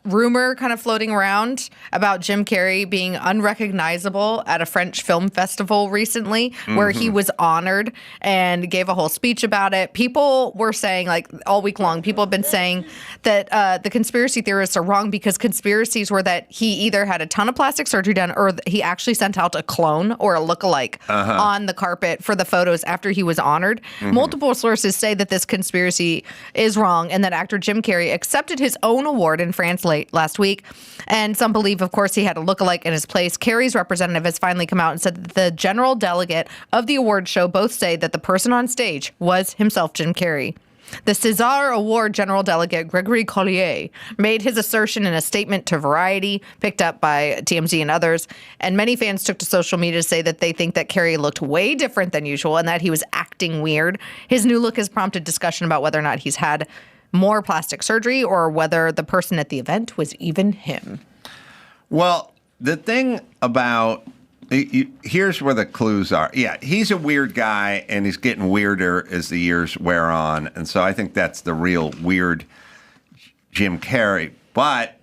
rumor kind of floating around about Jim Carrey being unrecognizable at a French film festival recently, where he was honored and gave a whole speech about it. People were saying, like, all week long, people have been saying that the conspiracy theorists are wrong because conspiracies were that he either had a ton of plastic surgery done or he actually sent out a clone or a lookalike on the carpet for the photos after he was honored. Multiple sources say that this conspiracy is wrong and that actor Jim Carrey accepted his own award in France last week. And some believe, of course, he had a lookalike in his place. Carrey's representative has finally come out and said that the general delegate of the award show both say that the person on stage was himself Jim Carrey. The César Award General Delegate Gregory Collier made his assertion in a statement to Variety, picked up by TMZ and others. And many fans took to social media to say that they think that Carrey looked way different than usual and that he was acting weird. His new look has prompted discussion about whether or not he's had more plastic surgery or whether the person at the event was even him. Well, the thing about... Here's where the clues are. Yeah, he's a weird guy, and he's getting weirder as the years wear on. And so I think that's the real weird Jim Carrey. But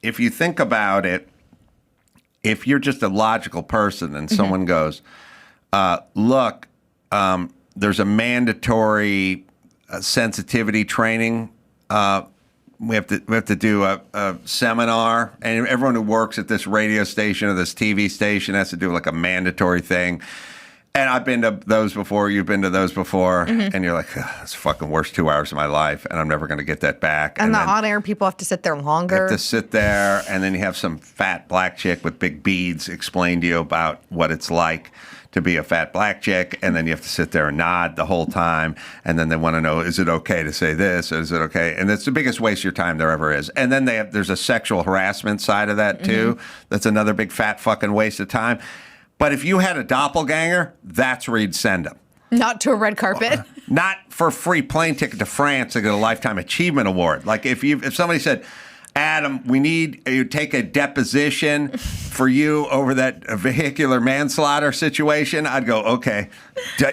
if you think about it, if you're just a logical person and someone goes, look, there's a mandatory sensitivity training. We have to do a seminar, and everyone who works at this radio station or this TV station has to do like a mandatory thing. And I've been to those before. You've been to those before, and you're like, "It's the fucking worst 2 hours of my life, and I'm never going to get that back." And the on-air people have to sit there longer. You have to sit there, and then you have some fat black chick with big beads explain to you about what it's like to be a fat black chick, and then you have to sit there and nod the whole time, and then they want to know, is it okay to say this, or is it okay? And it's the biggest waste of your time there ever is. And then there's a sexual harassment side of that, too. That's another big fat fucking waste of time. But if you had a doppelganger, that's where you'd send them. Not to a red carpet. Not for a free plane ticket to France to get a Lifetime Achievement Award. Like if somebody said, Adam, we need you to take a deposition for you over that vehicular manslaughter situation, I'd go, okay,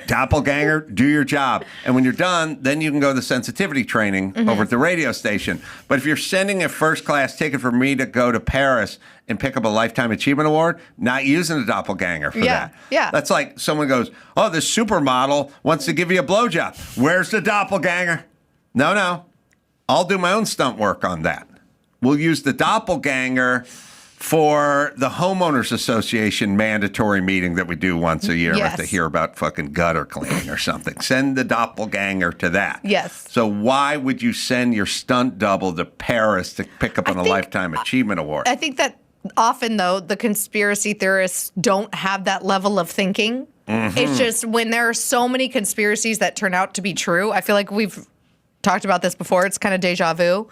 doppelganger, do your job. And when you're done, then you can go to the sensitivity training over at the radio station. But if you're sending a first-class ticket for me to go to Paris and pick up a Lifetime Achievement Award, not using a doppelganger for that. Yeah. That's like someone goes, oh, this supermodel wants to give you a blowjob. Where's the doppelganger? No. I'll do my own stunt work on that. We'll use the doppelganger for the homeowners association mandatory meeting that we do once a year. Yes. We have to hear about fucking gutter cleaning or something. Send the doppelganger to that. Yes. So why would you send your stunt double to Paris to pick up on a Lifetime Achievement Award? I think that often, though, the conspiracy theorists don't have that level of thinking. It's just when there are so many conspiracies that turn out to be true, I feel like we've talked about this before. It's kind of deja vu.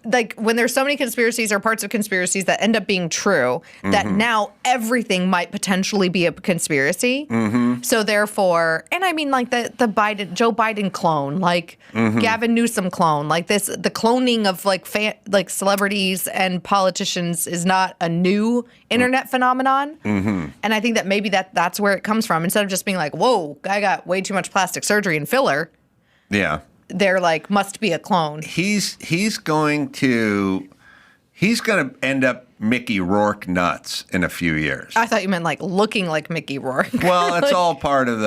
Like when there's so many conspiracies or parts of conspiracies that end up being true, that now everything might potentially be a conspiracy. So therefore, and I mean like the Joe Biden clone, like Gavin Newsom clone, like the cloning of like celebrities and politicians is not a new internet phenomenon. And I think that maybe that's where it comes from. Instead of just being like, whoa, guy got way too much plastic surgery and filler. Yeah. They're like, must be a clone. He's going to end up Mickey Rourke nuts in a few years. I thought you meant like looking like Mickey Rourke. Well, it's all part of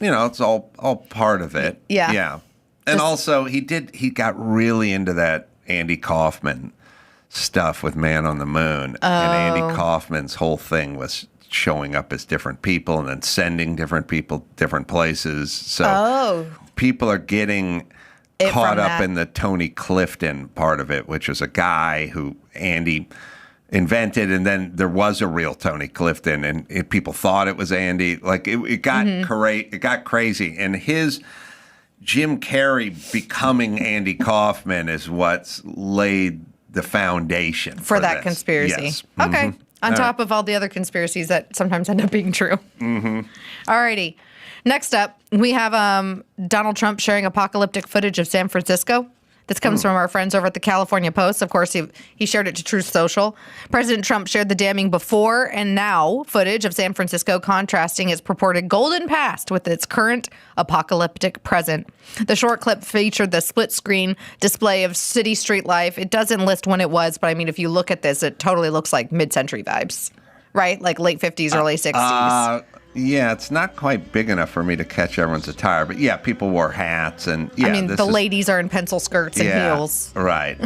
it's all part of it. Yeah. Yeah. And also he got really into that Andy Kaufman stuff with Man on the Moon. Oh. And Andy Kaufman's whole thing was showing up as different people and then sending different people different places. So people are getting caught up in the Tony Clifton part of it, which was a guy who Andy invented, and then there was a real Tony Clifton, and people thought it was Andy. Like it got crazy, and his Jim Carrey becoming Andy Kaufman is what's laid the foundation for that this. conspiracy. Yes. Okay. On top of all the other conspiracies that sometimes end up being true. All righty. Next up, we have Donald Trump sharing apocalyptic footage of San Francisco. This comes from our friends over at the California Post. Of course, he shared it to Truth Social. President Trump shared the damning before and now footage of San Francisco contrasting its purported golden past with its current apocalyptic present. The short clip featured the split-screen display of city street life. It doesn't list when it was, but I mean, if you look at this, it totally looks like mid-century vibes, right? Like late 50s, early 60s. Yeah, it's not quite big enough for me to catch everyone's attire, but yeah, people wore hats and yeah. I mean, the ladies are in pencil skirts and heels. Right.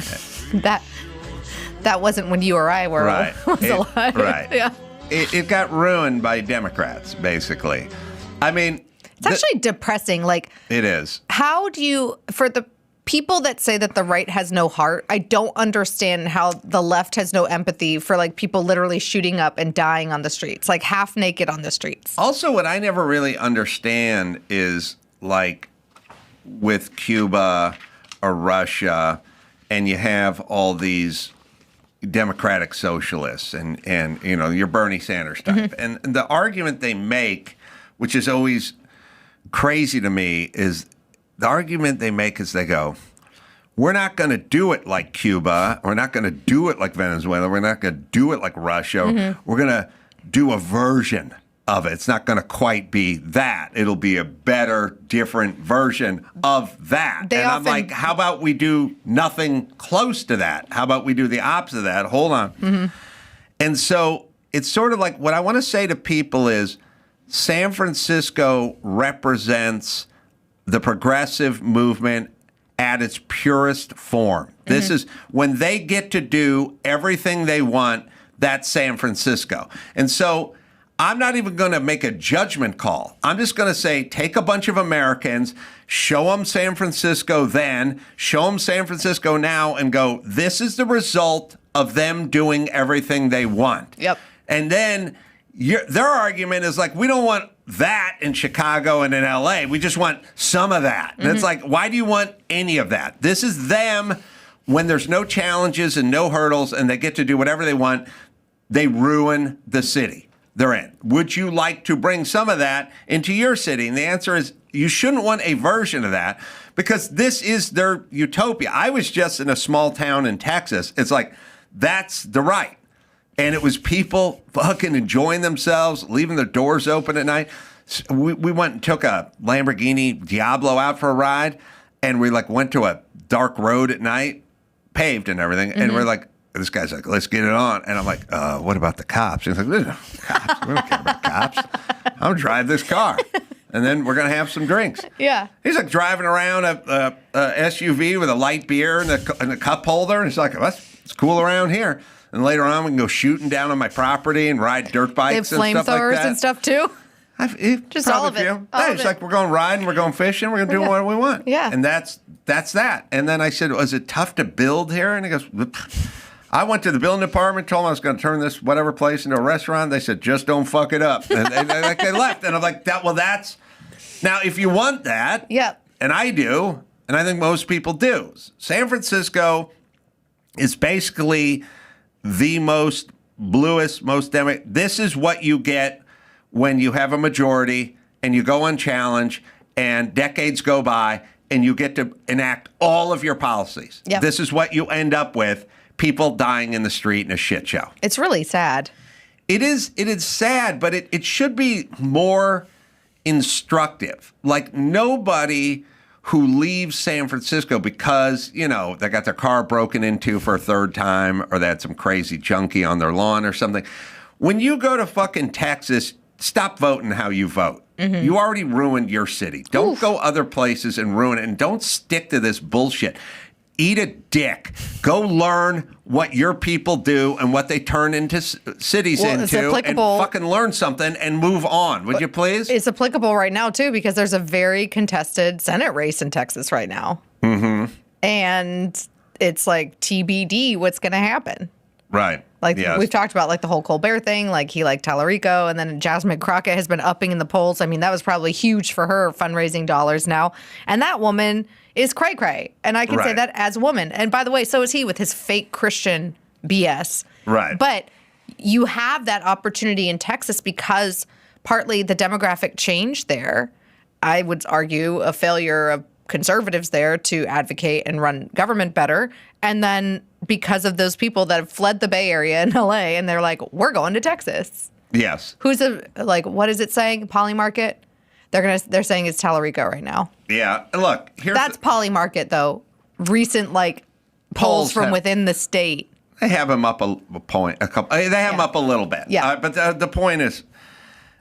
That wasn't when you or I were alive. Right. Yeah. It got ruined by Democrats, basically. I mean, it's actually depressing. Like, it is. How do you, for the people that say that the right has no heart, I don't understand how the left has no empathy for like people literally shooting up and dying on the streets, like half naked on the streets. Also, what I never really understand is like with Cuba or Russia, and you have all these democratic socialists and you know, your Bernie Sanders type. And the argument they make, which is always crazy to me, is the argument they make is they go, we're not going to do it like Cuba. We're not going to do it like Venezuela. We're not going to do it like Russia. We're going to do a version of it. It's not going to quite be that. It'll be a better, different version of that. I'm like, how about we do nothing close to that? How about we do the opposite of that? Hold on. And so it's sort of like what I want to say to people is San Francisco represents the progressive movement at its purest form. This is when they get to do everything they want, that's San Francisco. And so I'm not even going to make a judgment call. I'm just going to say, take a bunch of Americans, show them San Francisco then, show them San Francisco now, and go, this is the result of them doing everything they want. Yep. And then their argument is like, we don't want that in Chicago and in LA. We just want some of that. And it's like, why do you want any of that? This is them when there's no challenges and no hurdles and they get to do whatever they want. They ruin the city they're in. Would you like to bring some of that into your city? And the answer is you shouldn't want a version of that because this is their utopia. I was just in a small town in Texas. It's like, that's the right. And it was people fucking enjoying themselves, leaving their doors open at night. We went and took a Lamborghini Diablo out for a ride, and we like went to a dark road at night, paved and everything, and we're like, this guy's like, let's get it on. And I'm like, what about the cops? He's like, there's no cops. We don't care about cops. I'm going to drive this car. And then we're going to have some drinks. Yeah. He's like driving around a SUV with a light beer and a cup holder. And he's like, it's cool around here. And later on, we can go shooting down on my property and ride dirt bikes they have and stuff like flamethrowers that. and stuff too? Just all of it. It's like we're going riding, we're going fishing, we're going to do what we want. Yeah. And that's that. And then I said, was it tough to build here? And he goes, I went to the building department, told them I was going to turn this whatever place into a restaurant. They said, just don't fuck it up. And they left. And I'm like, that's... Now, if you want that, and I do, and I think most people do, San Francisco is basically the most bluest, most democratic. This is what you get when you have a majority and you go unchallenged and decades go by and you get to enact all of your policies. Yep. This is what you end up with, people dying in the street in a shit show. It's really sad. It is sad, but it should be more instructive. Like nobody who leaves San Francisco because, you know, they got their car broken into for a third time or they had some crazy junkie on their lawn or something. When you go to fucking Texas, stop voting how you vote. You already ruined your city. Don't go other places and ruin it. And don't stick to this bullshit. Eat a dick. Go learn what your people do and what they turn into cities into and fucking learn something and move on. Would you please? It's applicable right now, too, because there's a very contested Senate race in Texas right now. And it's like TBD what's going to happen. Right. Like we've talked about like the whole Colbert thing, like he liked Tallarico, and then Jasmine Crockett has been upping in the polls. I mean, that was probably huge for her fundraising dollars now. And that woman is cray-cray. And I can say that as a woman. And by the way, so is he with his fake Christian BS. Right. But you have that opportunity in Texas because partly the demographic change there, I would argue a failure of conservatives there to advocate and run government better. And then because of those people that have fled the Bay Area in LA, and they're like, we're going to Texas. Yes. What is it saying? Polymarket? They're saying it's Tallarico right now. Yeah. Look, that's Polymarket though. Recent polls from within the state. They have him up a couple. They have him up a little bit. Yeah. But the point is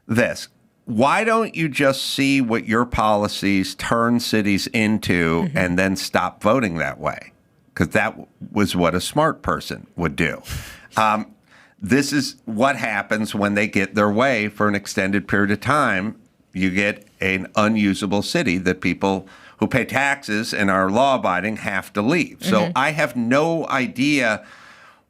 this. Why don't you just see what your policies turn cities into and then stop voting that way? Because that was what a smart person would do. This is what happens when they get their way for an extended period of time. You get an unusable city that people who pay taxes and are law-abiding have to leave. So I have no idea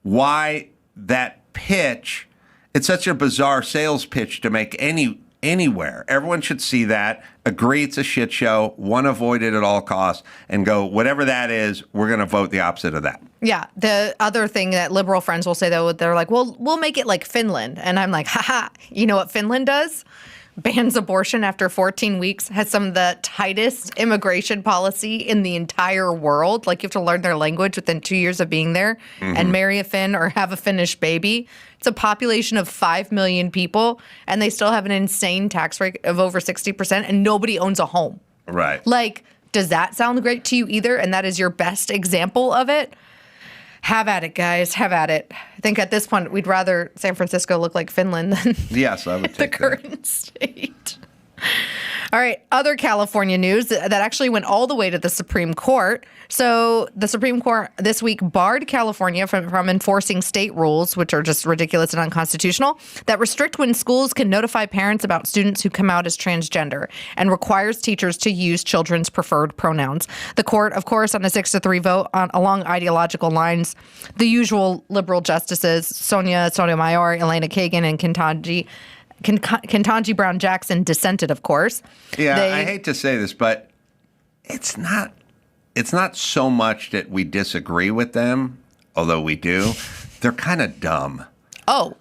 why that pitch, it's such a bizarre sales pitch to make anywhere. Everyone should see that, agree it's a shit show, want to avoid it at all costs, and go, whatever that is, we're going to vote the opposite of that. Yeah. The other thing that liberal friends will say, though, they're like, well, we'll make it like Finland. And I'm like, haha, you know what Finland does? Bans abortion after 14 weeks, has some of the tightest immigration policy in the entire world. Like, you have to learn their language within 2 years of being there and marry a Finn or have a Finnish baby. It's a population of 5 million people, and they still have an insane tax rate of over 60%, and nobody owns a home. Right. Like, does that sound great to you either? And that is your best example of it? Have at it, guys. Have at it. I think at this point, we'd rather San Francisco look like Finland than yes, I would take the current state. All right, other California news that actually went all the way to the Supreme Court. So the Supreme Court this week barred California from enforcing state rules, which are just ridiculous and unconstitutional, that restrict when schools can notify parents about students who come out as transgender and requires teachers to use children's preferred pronouns. The court, of course, on a 6-3 vote along ideological lines, the usual liberal justices, Sonia Sotomayor, Elena Kagan, and Ketanji Brown Jackson dissented, of course. Yeah, I hate to say this, but it's not so much that we disagree with them, although we do. They're kind of dumb. Oh,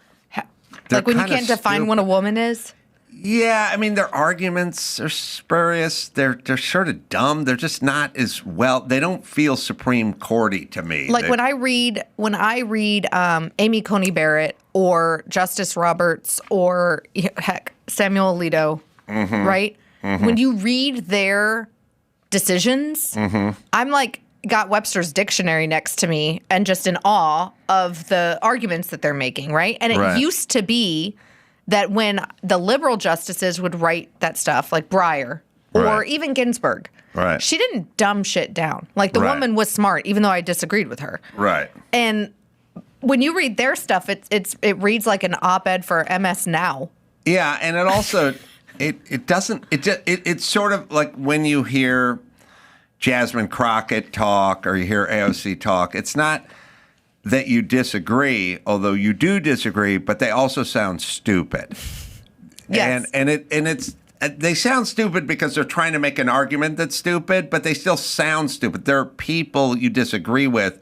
like when you can't define what a woman is? Yeah, I mean, their arguments are spurious. They're sort of dumb. They're just not as well. They don't feel Supreme Court-y to me. Like when I read Amy Coney Barrett or Justice Roberts or heck Samuel Alito, right? When you read their decisions, I'm like got Webster's dictionary next to me and just in awe of the arguments that they're making, right? And it used to be that when the liberal justices would write that stuff, like Breyer or even Ginsburg, she didn't dumb shit down. Like the woman was smart, even though I disagreed with her. Right. And when you read their stuff, it reads like an op-ed for MS Now. Yeah, and it also it's sort of like when you hear Jasmine Crockett talk or you hear AOC talk. It's not that you disagree, although you do disagree, but they also sound stupid. Yes. And they sound stupid because they're trying to make an argument that's stupid, but they still sound stupid. There are people you disagree with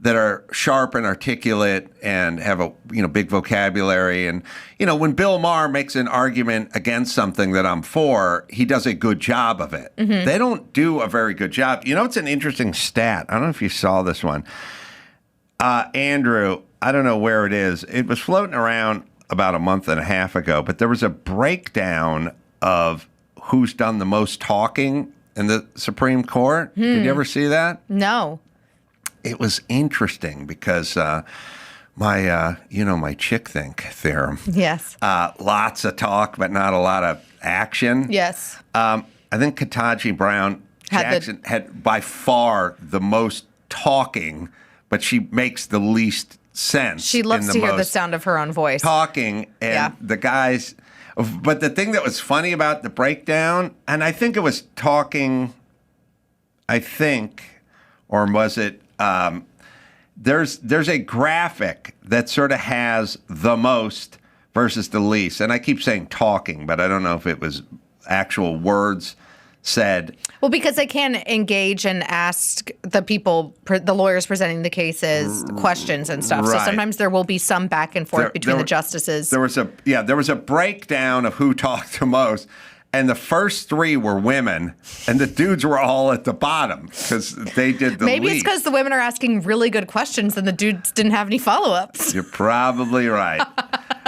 that are sharp and articulate and have a big vocabulary. And when Bill Maher makes an argument against something that I'm for, he does a good job of it. They don't do a very good job. It's an interesting stat. I don't know if you saw this one. Andrew, I don't know where it is. It was floating around about a month and a half ago, but there was a breakdown of who's done the most talking in the Supreme Court. Did you ever see that? No. It was interesting because my chick think theorem. Yes. Lots of talk, but not a lot of action. Yes. I think Ketanji Brown Jackson had by far the most talking, but she makes the least sense. She loves to hear the sound of her own voice. Talking, and the guys. But the thing that was funny about the breakdown, and I think it was talking, or was it? There's a graphic that sort of has the most versus the least, and I keep saying talking, but I don't know if it was actual words said. Well, because they can engage and ask the people, the lawyers presenting the cases, questions and stuff. So sometimes there will be some back and forth between the justices. There was a breakdown of who talked the most, And the first 3 were women, and the dudes were all at the bottom because they did the Maybe least. it's because the women are asking really good questions and the dudes didn't have any follow-ups. You're probably right.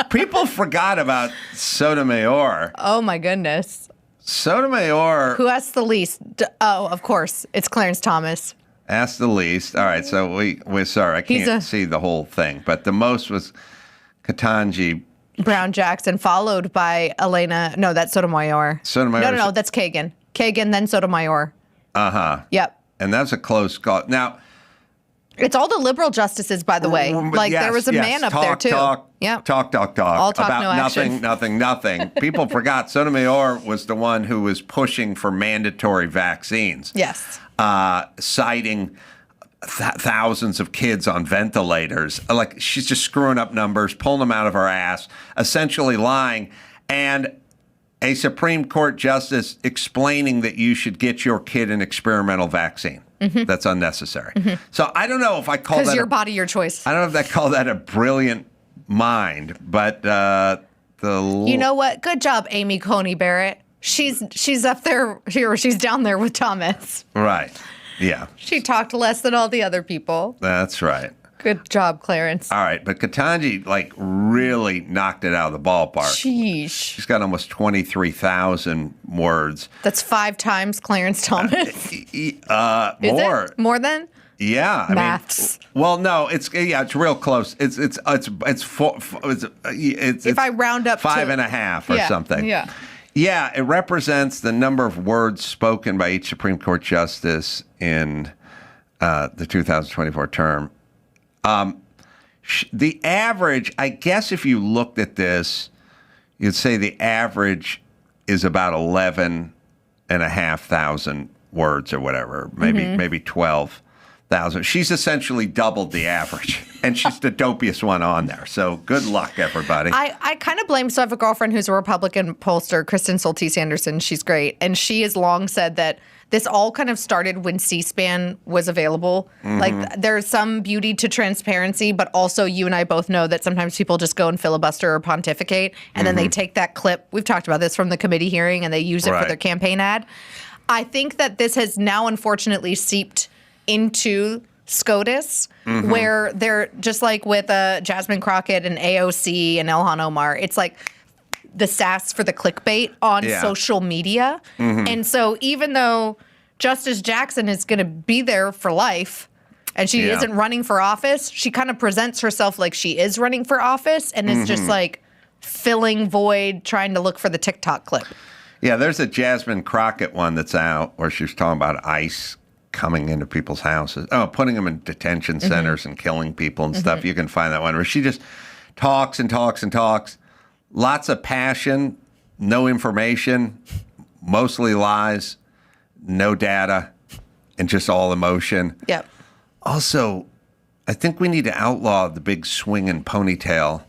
People forgot about Sotomayor. Oh, my goodness. Sotomayor Who asked the least? Oh, of course. It's Clarence Thomas. asked the least. All right, so we're sorry. I can't see the whole thing, but the most was Ketanji Brown Jackson, followed by Elena. No, that's Sotomayor. No, that's Kagan. Kagan, then Sotomayor. Uh-huh. Yep. And that's a close call. Now, it's all the liberal justices, by the way. Like, there was a man up there, too. Talk, yep. talk. All talk, about no action. nothing. People forgot Sotomayor was the one who was pushing for mandatory vaccines. Yes. Citing thousands of kids on ventilators. Like, she's just screwing up numbers, pulling them out of her ass, essentially lying. And a Supreme Court justice explaining that you should get your kid an experimental vaccine. Mm-hmm. That's unnecessary. Mm-hmm. So I don't know if I call that... Because your body, your choice. I don't know if I call that a brilliant mind, but You know what? Good job, Amy Coney Barrett. She's up there, or she's down there with Thomas. Right. Yeah. She talked less than all the other people. That's right. Good job, Clarence. All right, but Ketanji, like, really knocked it out of the ballpark. Sheesh. She's got almost 23,000 words. That's 5 times Clarence Thomas. More. Is it? More than? Yeah. Maths. Well, no, it's real close. It's if I round up 5.5 or something. Yeah. Yeah, it represents the number of words spoken by each Supreme Court justice in the 2024 term. The average, I guess if you looked at this, you'd say the average is about 11,500 words or whatever, maybe 12,000. She's essentially doubled the average, and she's the dopiest one on there. So good luck, everybody. I kind of blame, so I have a girlfriend who's a Republican pollster, Kristen Soltise Anderson. She's great. And she has long said that this all kind of started when C-SPAN was available. Mm-hmm. Like, there's some beauty to transparency, but also you and I both know that sometimes people just go and filibuster or pontificate, and then they take that clip. We've talked about this from the committee hearing, and they use it for their campaign ad. I think that this has now unfortunately seeped into SCOTUS, where they're just like with Jasmine Crockett and AOC and Ilhan Omar. It's like the sass for the clickbait on social media. Mm-hmm. And so even though Justice Jackson is going to be there for life and she isn't running for office, she kind of presents herself like she is running for office and is just like filling void, trying to look for the TikTok clip. Yeah, there's a Jasmine Crockett one that's out where she's talking about ICE coming into people's houses. Oh, putting them in detention centers and killing people and stuff. You can find that one where she just talks and talks and talks. Lots of passion, no information, mostly lies, no data, and just all emotion. Yep. Also, I think we need to outlaw the big swinging ponytail.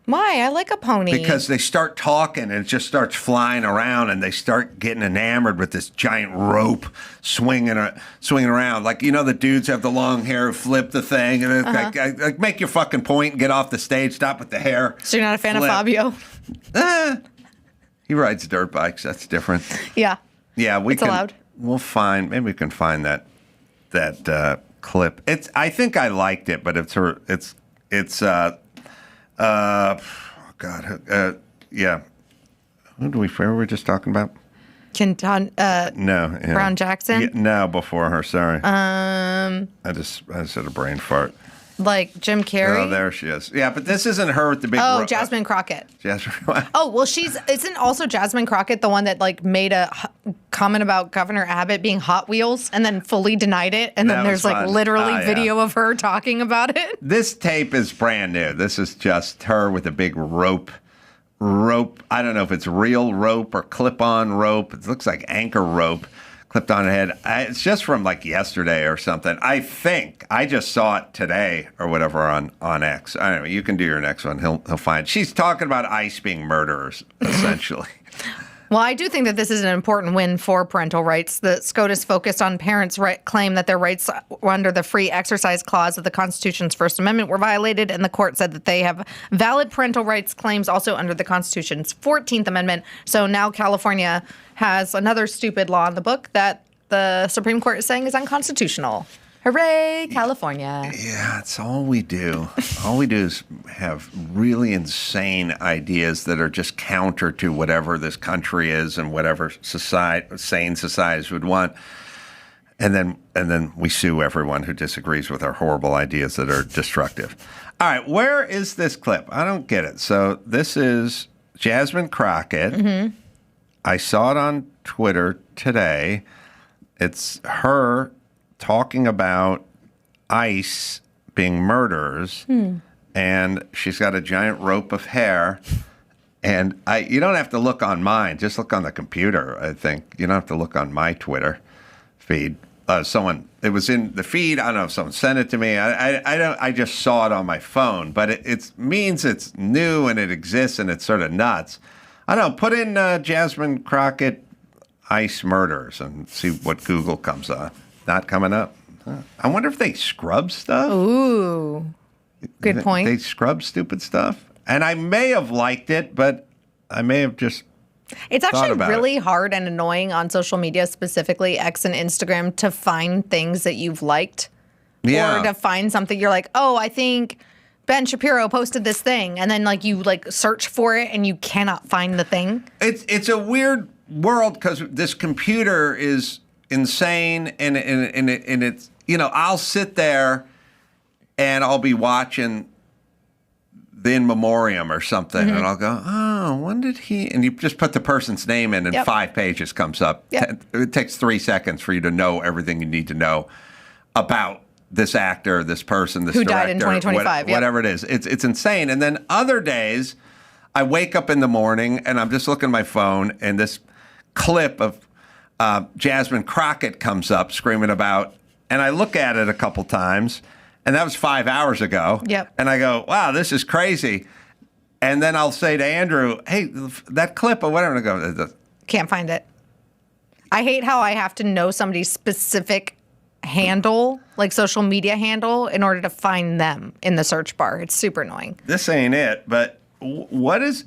Why? I like a pony. Because they start talking and it just starts flying around and they start getting enamored with this giant rope swinging around. Like, you know, the dudes have the long hair, flip the thing, and it's like, make your fucking point and get off the stage, stop with the hair. So you're not a fan of Fabio? He rides dirt bikes. That's different. Yeah. Yeah, it's allowed. We'll find, maybe we can find that clip. I think I liked it, but yeah. Who were we just talking about? No. Yeah. Brown Jackson? Yeah, no, before her, sorry. I just had a brain fart. Like Jim Carrey? Oh, there she is. Yeah, but this isn't her with the big... Oh, Jasmine Crockett. Jasmine. Oh, well, isn't also Jasmine Crockett the one that like made a comment about Governor Abbott being Hot Wheels and then fully denied it? And then there's like literally video of her talking about it? This tape is brand new. This is just her with a big rope. I don't know if it's real rope or clip-on rope. It looks like anchor rope clipped on her head. It's just from like yesterday or something. I think I just saw it today or whatever on X. I don't know. You can do your next one. He'll find. She's talking about ICE being murderers, essentially. Well, I do think that this is an important win for parental rights. The SCOTUS focused on parents' claim that their rights under the free exercise clause of the Constitution's First Amendment were violated, and the court said that they have valid parental rights claims also under the Constitution's 14th Amendment. So now California has another stupid law in the book that the Supreme Court is saying is unconstitutional. Hooray, California. Yeah, it's all we do. All we do is have really insane ideas that are just counter to whatever this country is and whatever sane societies would want. And then we sue everyone who disagrees with our horrible ideas that are destructive. All right, where is this clip? I don't get it. So this is Jasmine Crockett. Mm-hmm. I saw it on Twitter today. It's her talking about ICE being murderers, and she's got a giant rope of hair. And you don't have to look on mine; just look on the computer. I think you don't have to look on my Twitter feed. It was in the feed. I don't know if someone sent it to me. I just saw it on my phone, but it means it's new and it exists and it's sort of nuts. I don't know. Put in Jasmine Crockett ICE murders and see what Google comes up. Not coming up. I wonder if they scrub stuff. Ooh, good point. They scrub stupid stuff. And I may have liked it, but I may have just It's actually really hard and annoying on social media, specifically X and Instagram, to find things that you've liked. Yeah. Or to find something you're like, oh, I think Ben Shapiro posted this thing. And then you search for it and you cannot find the thing. It's a weird world because this computer is insane, and it's, I'll sit there and I'll be watching the In Memoriam or something, and I'll go, oh, when did he? And you just put the person's name in, and 5 pages comes up. Yep. It takes 3 seconds for you to know everything you need to know about this actor, this person, this who director, died in 2025, whatever it is. It's insane. And then other days, I wake up in the morning and I'm just looking at my phone, and this clip of Jasmine Crockett comes up screaming about, and I look at it a couple times, and that was 5 hours ago. Yep. And I go, wow, this is crazy. And then I'll say to Andrew, hey, that clip or whatever, and I go, can't find it. I hate how I have to know somebody's specific handle, like social media handle, in order to find them in the search bar. It's super annoying. This ain't it, but what is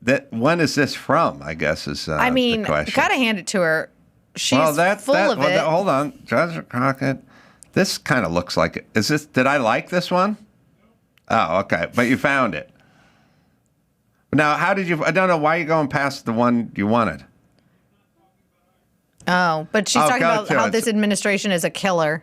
that? When is this from? I guess is the question. Gotta hand it to her. She's full of it. Hold on, Jasmine Crockett. This kind of looks like it. Is this? Did I like this one? Oh, okay. But you found it. Now, how did you? I don't know why you're going past the one you wanted. Oh, but she's talking about how this administration is a killer.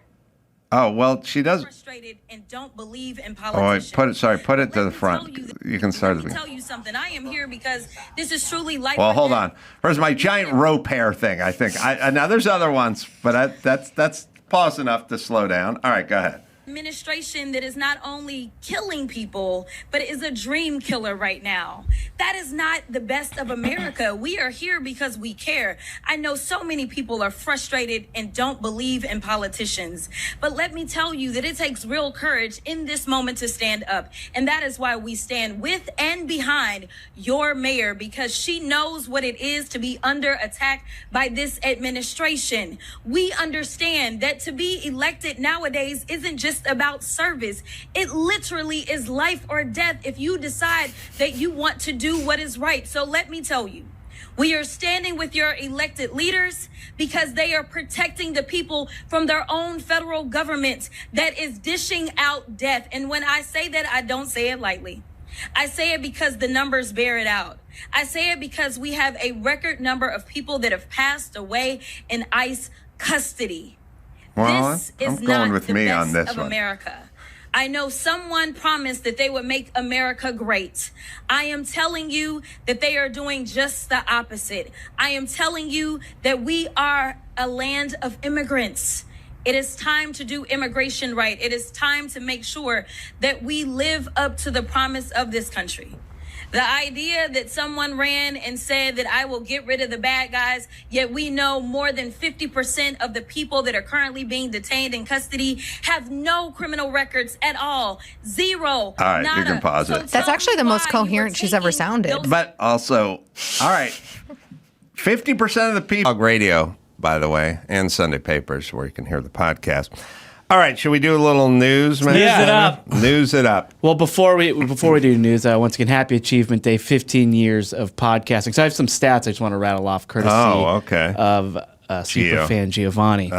Oh, well, she does. Frustrated and don't believe in politicians. Put it to the front. You can start. Let me tell you something. I am here because this is truly life. Well, hold on. First, my giant rope hair thing. I think. Now there's other ones, but that's pause enough to slow down. All right, go ahead. Administration that is not only killing people, but is a dream killer right now. That is not the best of America. We are here because we care. I know so many people are frustrated and don't believe in politicians, but let me tell you that it takes real courage in this moment to stand up. And that is why we stand with and behind your mayor, because she knows what it is to be under attack by this administration. We understand that to be elected nowadays isn't just about service. It literally is life or death if you decide that you want to do what is right. So let me tell you, we are standing with your elected leaders because they are protecting the people from their own federal government that is dishing out death. And when I say that, I don't say it lightly. I say it because the numbers bear it out. I say it because we have a record number of people that have passed away in ICE custody. Well, this I'm is going not with the me best on this of one. America. I know someone promised that they would make America great. I am telling you that they are doing just the opposite. I am telling you that we are a land of immigrants. It is time to do immigration right. It is time to make sure that we live up to the promise of this country. The idea that someone ran and said that I will get rid of the bad guys, yet we know more than 50% of the people that are currently being detained in custody have no criminal records at all. Zero. All right, nada. you can pause it. That's actually the most coherent she's ever sounded. But also, all right, 50% of the people. Radio, by the way, and Sunday Papers, where you can hear the podcast. All right, should we do a little news, man? News it up. News it up. Well, before we do news, once again, happy Achievement Day, 15 years of podcasting. So I have some stats I just want to rattle off, courtesy of Superfan Giovanni.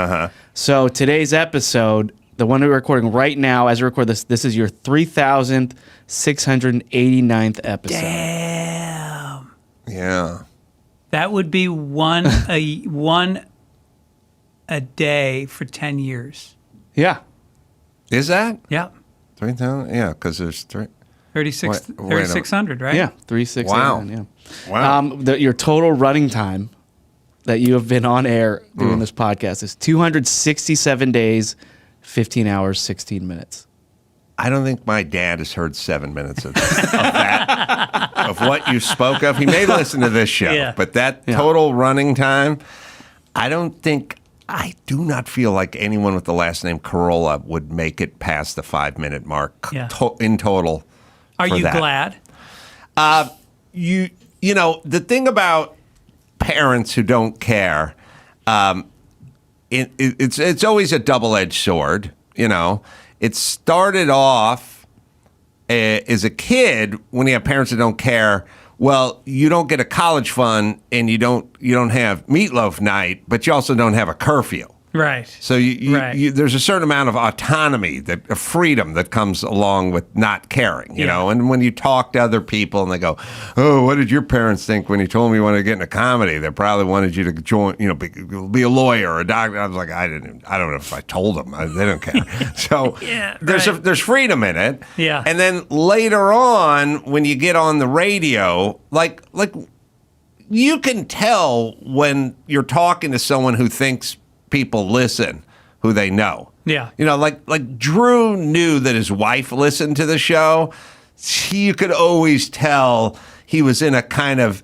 So today's episode, the one we're recording right now, as we record this is your 3,689th episode. Damn. Yeah. That would be one a day for 10 years. Yeah. Is that? Yeah. 3,000? Yeah, because there's 3,600, right? Yeah, 3,689. Wow. Yeah. Your total running time that you have been on air doing this podcast is 267 days, 15 hours, 16 minutes. I don't think my dad has heard 7 minutes of that, of what you spoke of. He may listen to this show, but that total running time, I do not feel like anyone with the last name Carolla would make it past the 5-minute mark in total. Are you glad? You know, the thing about parents who don't care, it's always a double-edged sword, you know. It started off as a kid when you have parents that don't care. Well, you don't get a college fund and you don't have meatloaf night, but you also don't have a curfew. Right. So there's a certain amount of autonomy, a freedom that comes along with not caring, you know. And when you talk to other people and they go, "Oh, what did your parents think when you told me you wanted to get into comedy?" They probably wanted you to join, you know, be a lawyer or a doctor. I was like, I don't know if I told them. They don't care. So there's freedom in it. Yeah. And then later on, when you get on the radio, like you can tell when you're talking to someone who thinks people listen, who they know. Yeah. You know, like Drew knew that his wife listened to the show. You could always tell he was in a kind of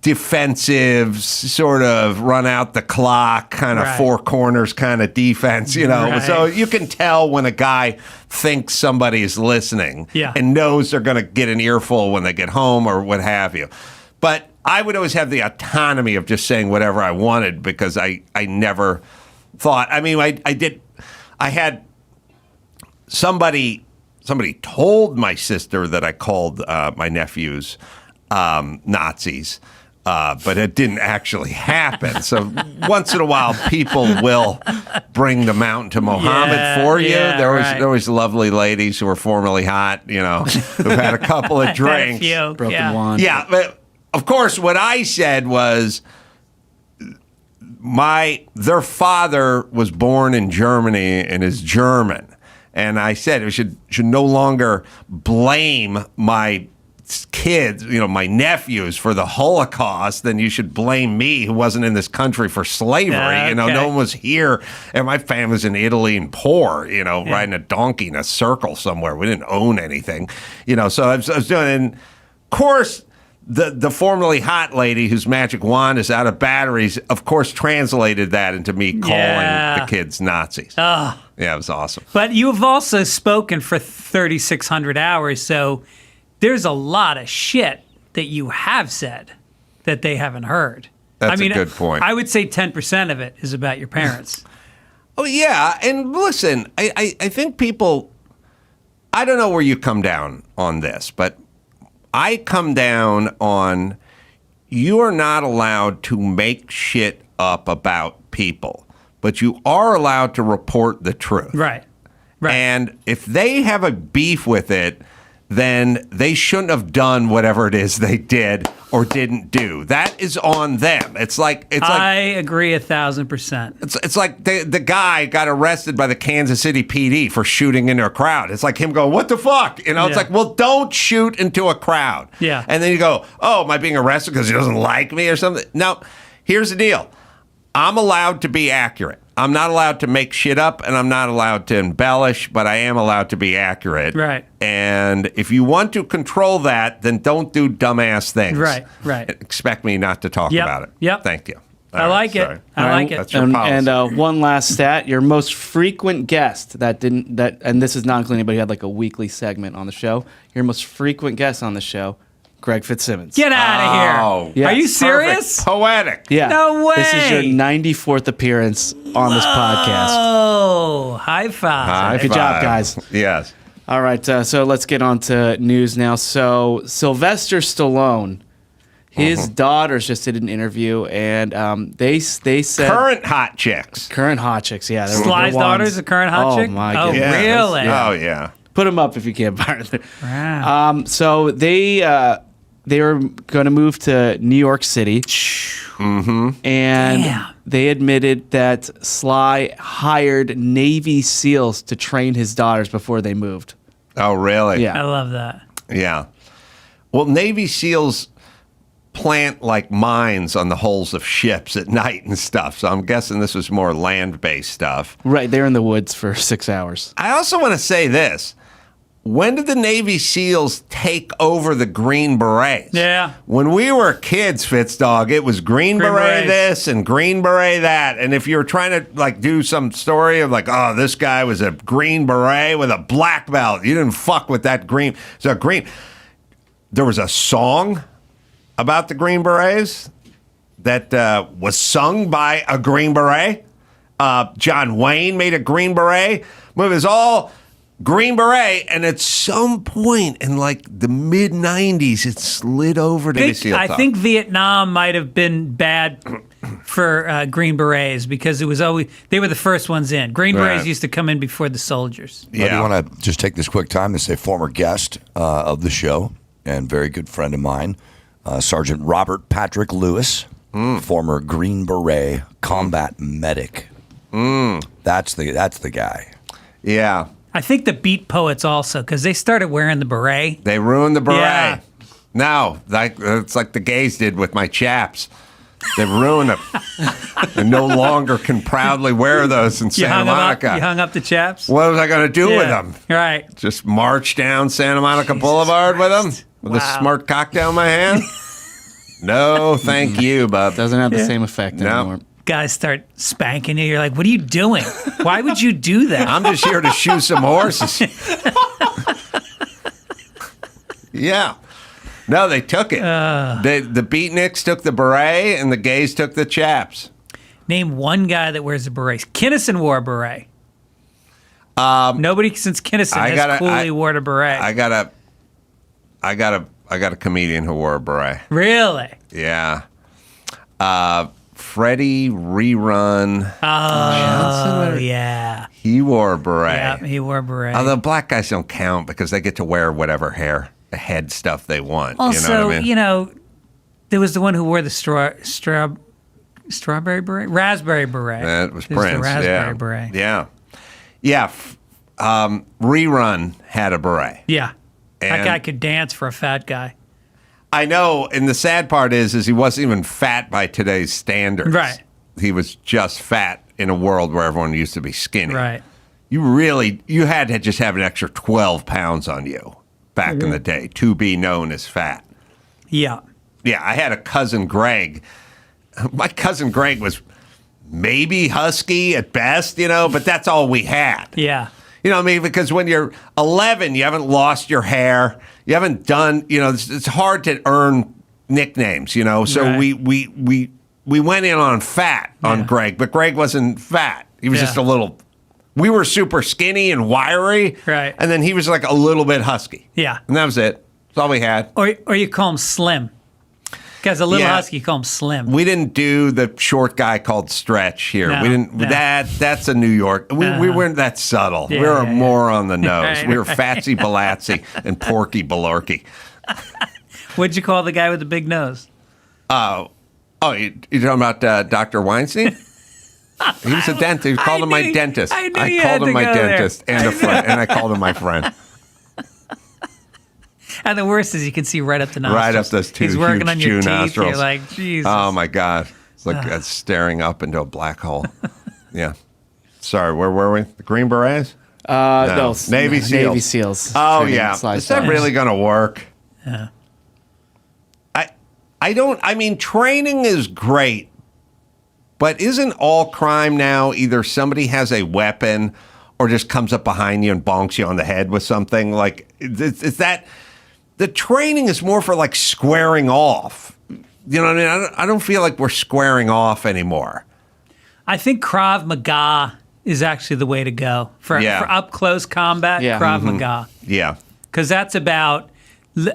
defensive, sort of run out the clock, kind of four corners kind of defense, you know. So you can tell when a guy thinks somebody is listening and knows they're going to get an earful when they get home or what have you. But I would always have the autonomy of just saying whatever I wanted because I never thought. I mean, I had somebody told my sister that I called my nephews Nazis, but it didn't actually happen. So once in a while, people will bring the mountain to Muhammad for you. There was lovely ladies who were formerly hot, you know, who've had a couple of drinks. Broken wand. Yeah, but of course, what I said was their father was born in Germany and is German. And I said we should no longer blame my kids, you know, my nephews for the Holocaust, then you should blame me who wasn't in this country for slavery. You know, no one was here. And my family's in Italy and poor, you know, riding a donkey in a circle somewhere. We didn't own anything, you know. So I was doing, and of course, the formerly hot lady whose magic wand is out of batteries, of course, translated that into me calling the kids Nazis. Yeah, it was awesome. But you've also spoken for 3,600 hours, so there's a lot of shit that you have said that they haven't heard. That's a good point. I would say 10% of it is about your parents. Oh, yeah. And listen, I think people, I don't know where you come down on this, but I come down on you are not allowed to make shit up about people, but you are allowed to report the truth. Right. And if they have a beef with it, then they shouldn't have done whatever it is they did or didn't do. That is on them. I agree 1,000%. It's like the guy got arrested by the Kansas City PD for shooting into a crowd. It's like him going, "What the fuck?" You know, it's like, well, don't shoot into a crowd. Yeah. And then you go, "Oh, am I being arrested because he doesn't like me or something?" Now, here's the deal. I'm allowed to be accurate. I'm not allowed to make shit up, and I'm not allowed to embellish, but I am allowed to be accurate. Right. And if you want to control that, then don't do dumbass things. Right. Expect me not to talk about it. Yep. Thank you. I like it. That's your policy. And one last stat: your most frequent guest and this is not including anybody who had like a weekly segment on the show. Your most frequent guest on the show, Greg Fitzsimmons. Get out of here. Yes. Are you serious? Perfect. Poetic. Yeah. No way. This is your 94th appearance on this podcast. Oh, high five. Good job, guys. Yes. All right, so let's get on to news now. So Sylvester Stallone, his daughters just did an interview, and they said Current hot chicks. Yeah. Sly's daughters, a current hot chick? Oh, my Oh, goodness. really? Oh, yeah. Put them up if you can't find them. Wow. So they were going to move to New York City. And Damn. they admitted that Sly hired Navy SEALs to train his daughters before they moved. Oh, really? Yeah. I love that. Yeah. Well, Navy SEALs plant like mines on the hulls of ships at night and stuff. So I'm guessing this was more land-based stuff. Right. They're in the woods for 6 hours. I also want to say this. When did the Navy SEALs take over the Green Berets? Yeah. When we were kids, Fitzdog, it was Green Beret Berets. this and Green Beret that. And if you were trying to like do some story of like, oh, this guy was a Green Beret with a black belt, you didn't fuck with that green. So green. There was a song about the Green Berets that was sung by a Green Beret. John Wayne made a Green Beret. It was all Green Beret, and at some point in like the mid '90s, it slid over to the SEAL I Talk. think Vietnam might have been bad for Green Berets because it was always they were the first ones in. Green Berets Right. used to come in before the soldiers. I do want to just take this quick time to say former guest of the show and very good friend of mine, Sergeant Robert Patrick Lewis, former Green Beret combat medic. That's the guy. Yeah, I think the Beat Poets also because they started wearing the beret. they ruined the beret. Yeah. No, like it's like the gays did with my chaps. They ruined them. They no longer can proudly wear those in You Santa hung, Monica. you hung up the chaps. What was I going to do with them? Right. Just march down Santa Monica Boulevard with them? With a smart cocktail in my hand? No, thank you, bub. Doesn't have the same effect No. anymore. Guys start spanking you. You're like, what are you doing? Why would you do that? I'm just here to shoe some horses. Yeah. No, they took it. The beatniks took the beret and the gays took the chaps. Name one guy that wears a beret. Kinnison wore a beret. Nobody since Kinnison has coolly wore a beret. I got a comedian who wore a beret. Really? Yeah. Freddie Rerun. Oh, yeah. He wore a beret. Yeah, he wore a beret. Although black guys don't count because they get to wear whatever head stuff they want. Also, you know what I mean? There was the one who wore the strawberry beret? Raspberry beret. That was There's Prince. the raspberry yeah. beret. Yeah. Yeah. Rerun had a beret. Yeah. That And- guy could dance for a fat guy. I know, and the sad part is he wasn't even fat by today's standards. Right. He was just fat in a world where everyone used to be skinny. Right. You had to just have an extra 12 pounds on you back in the day to be known as fat. Yeah. Yeah, I had a cousin, Greg. My cousin Greg was maybe husky at best, but that's all we had. Yeah. You know what I mean? Because when you're 11, you haven't lost your hair. You haven't done, it's hard to earn nicknames, So Right. we went in on fat on Greg, but Greg wasn't fat. He was just a little, we were super skinny and wiry. Right. And then he was like a little bit husky. Yeah. And that was it. That's all we had. Or you call him Slim. Guy's a little Yeah. husky, you call him Slim. We didn't do the short guy called Stretch here. No, We didn't. no. That's a New York. We weren't that subtle. Yeah, we were yeah, yeah. more on the nose. Right, we were right. Fatsy Balatsy and Porky Balarky. What'd you call the guy with the big nose? Oh, you're talking about Dr. Weinstein? He was a dentist. We called him my knew- dentist. I knew you called had him to my go there. dentist and a friend, and I called him my friend. And the worst is you can see right up the nostrils. Right up those two He's working huge on your Jew teeth. nostrils. You're like, Jesus. Oh my God! It's like staring up into a black hole. Yeah. Sorry, where were we? The Green Berets? No, Navy SEALs. Navy SEAls. Oh Training yeah, Sly is that Stallone. really going to work? Yeah. I mean, training is great, but isn't all crime now either somebody has a weapon or just comes up behind you and bonks you on the head with something? Like, is that the training is more for like squaring off. You know what I mean? I don't feel like we're squaring off anymore. I think Krav Maga is actually the way to go for up close combat. Krav Maga. Yeah, because that's about.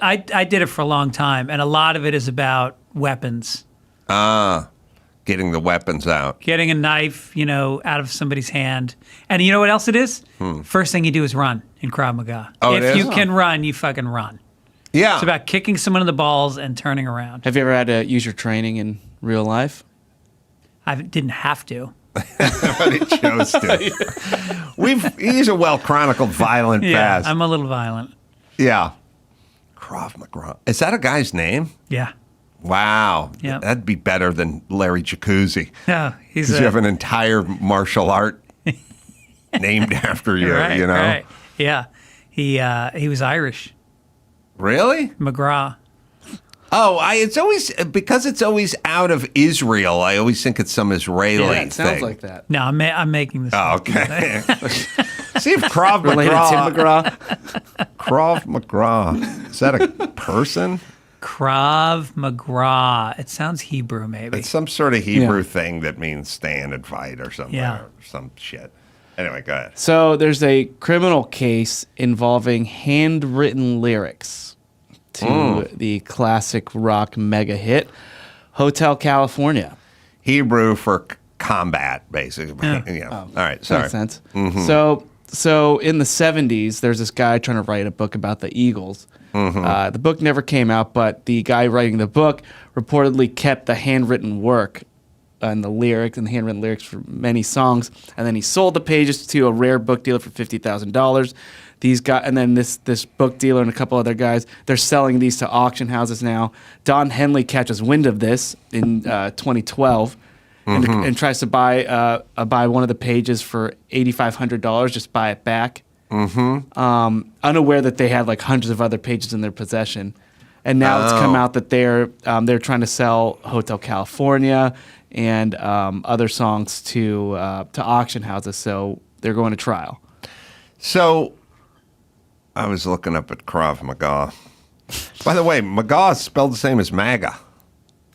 I did it for a long time, and a lot of it is about weapons. Getting the weapons out. Getting a knife, out of somebody's hand. And you know what else it is? First thing you do is run in Krav Maga. Oh, if you can run, you fucking run. Yeah. It's about kicking someone in the balls and turning around. Have you ever had to use your training in real life? I didn't have to. But he chose to. He's a well-chronicled violent past. I'm a little violent. Yeah. Krav Maga. Is that a guy's name? Yeah. Wow. Yeah. That'd be better than Larry Jacuzzi. No, Because you have an entire martial art named after you, right, Right. Yeah. He was Irish. Really? McGraw. Oh, it's always out of Israel. I always think it's some Israeli it sounds thing. like that. No, I'm making this. Oh, okay. See if Krav Related Maga. to McGraw. Krav Maga. Is that a person? Krav Maga. It sounds Hebrew, maybe. It's some sort of Hebrew thing that means stand and fight or something. Yeah. Or some shit. Anyway, go ahead. So there's a criminal case involving handwritten lyrics to the classic rock mega hit, Hotel California. Hebrew for combat, basically. Yeah. All right, sorry. Makes sense. So in the 70s, there's this guy trying to write a book about the Eagles. The book never came out, but the guy writing the book reportedly kept the handwritten work and the handwritten lyrics for many songs, and then he sold the pages to a rare book dealer for $50,000. These guys, and then this book dealer and a couple other guys, they're selling these to auction houses now. Don Henley catches wind of this in 2012 and tries to buy one of the pages for $8,500. Just buy it back. Unaware that they had like hundreds of other pages in their possession, and now it's come out that they're trying to sell Hotel California and other songs to auction houses. So they're going to trial. So I was looking up at Krav Maga. By the way, Maga is spelled the same as MAGA.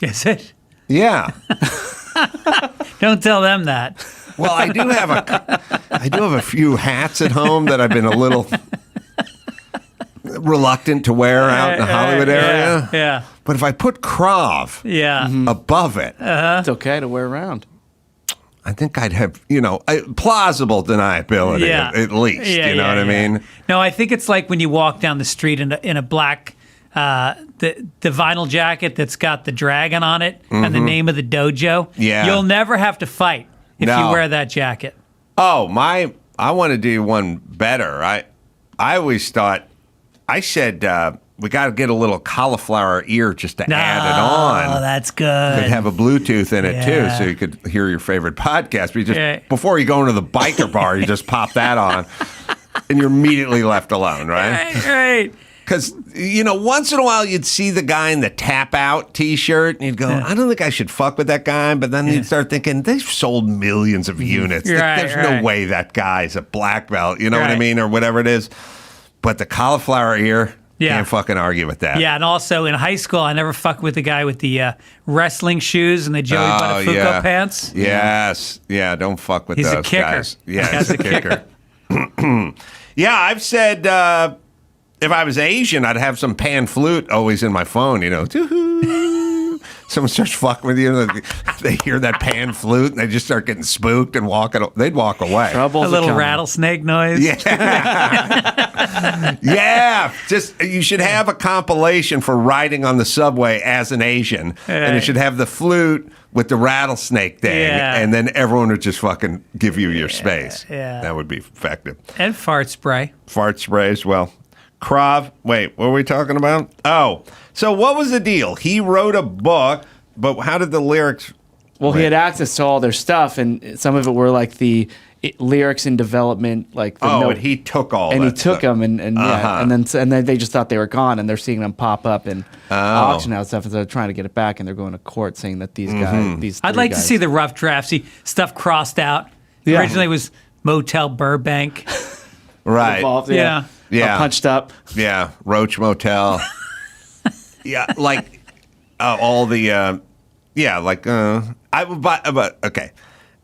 Is it? Yeah. Don't tell them that. Well, I do have a few hats at home that I've been a little reluctant to wear out in the Hollywood area. Yeah. But if I put Krav above it, It's okay to wear around. I think I'd have, plausible deniability at least. You know what I mean? No, I think it's like when you walk down the street in a black, the vinyl jacket that's got the dragon on it and the name of the dojo. Yeah. You'll never have to fight if you wear that jacket. Oh, I want to do one better. I always thought, I said, we got to get a little cauliflower ear just to add it on. Oh, that's good. Could have a Bluetooth in it too, so you could hear your favorite podcast. But you just before you go into the biker bar, you just pop that on, and you're immediately left alone, right? Right. Because once in a while you'd see the guy in the tap out T-shirt, and you'd go, I don't think I should fuck with that guy. But then you'd start thinking, they've sold millions of units. There's no way that guy's a black belt. You know what I mean, or whatever it is. But the cauliflower ear. Can't fucking argue with that. Yeah, and also in high school, I never fucked with the guy with the wrestling shoes and the Joey Buttafuoco pants. Yes. Yeah, don't fuck with He's those a kicker. guys. Yeah, he's a kicker. Yeah, I've said if I was Asian, I'd have some pan flute always in my phone, Someone starts fucking with you, they hear that pan flute, and they just start getting spooked and they'd walk away. Trouble's a little rattlesnake noise. Yeah. Yeah. You should have a compilation for riding on the subway as an Asian, and it should have the flute with the rattlesnake thing, and then everyone would just fucking give you your space. Yeah. That would be effective. And fart spray. Fart spray as well. Krav. Wait, what were we talking about? Oh, so what was the deal? He wrote a book, but how did the lyrics? Well, he had access to all their stuff, and some of it were like the lyrics in development, like the and he took all. And that he took stuff. them, and then they just thought they were gone, and they're seeing them pop up in auction house stuff, and they're trying to get it back, and they're going to court saying that these guys, I'd like to see the rough drafts. See stuff crossed out. Originally it was Motel Burbank. Right. Involved, Yeah. Punched up. Yeah. Roach Motel. Yeah. Like all the, okay.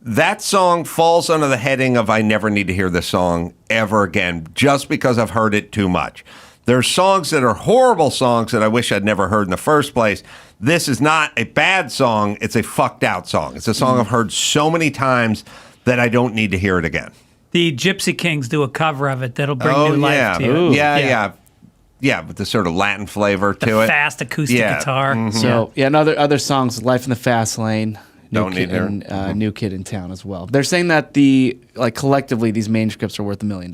That song falls under the heading of I never need to hear this song ever again just because I've heard it too much. There's songs that are horrible songs that I wish I'd never heard in the first place. This is not a bad song. It's a fucked out song. It's a song I've heard so many times that I don't need to hear it again. The Gypsy Kings do a cover of it that'll bring new life to you. Ooh. Yeah, with the sort of Latin flavor to it. Fast acoustic guitar. Mm-hmm. So, and other songs, Life in the Fast Lane. Don't need New Kid in Town as well. They're saying that collectively these manuscripts are worth $1 million.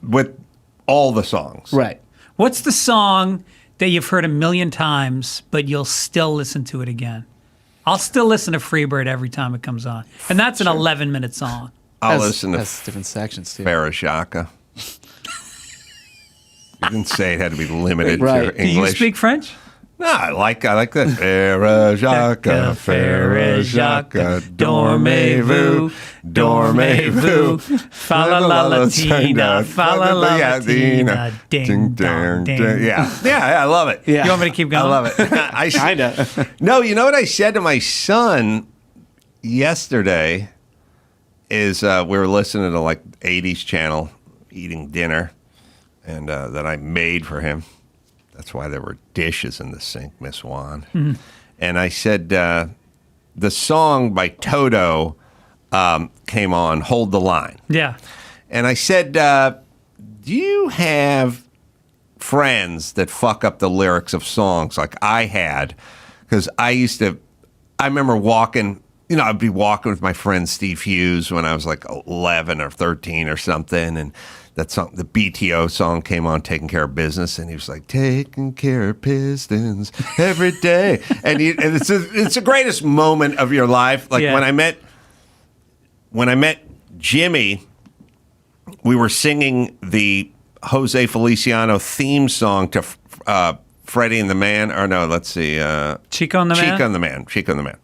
With all the songs. Right. What's the song that you've heard 1,000,000 times, but you'll still listen to it again? I'll still listen to Freebird every time it comes on. And that's an 11-minute song. I'll listen to different sections too. Farajaka. You didn't say it had to be limited to English. Do you speak French? No, I like that. Farajaka, Farajaka, dormez-vous, fa la la latina, fa la la latina, ding dong ding. Yeah, I love it. Yeah. You want me to keep going? I love it. Kinda. No, you know what I said to my son yesterday is we were listening to like 80s channel, eating dinner, and that I made for him. That's why there were dishes in the sink, Miss Juan. Mm-hmm. And I said, the song by Toto came on, Hold the Line. Yeah. And I said, do you have friends that fuck up the lyrics of songs like I had? Because I remember walking, I'd be walking with my friend Steve Hughes when I was like 11 or 13 or something, and that song, the BTO song came on, Taking Care of Business, and he was like, taking care of Pistons every day. and it's the greatest moment of your life. Like when I met Jimmy, we were singing the Jose Feliciano theme song to Freddie and the Man, or no, let's see. Chico and the Man? Chico and the Man.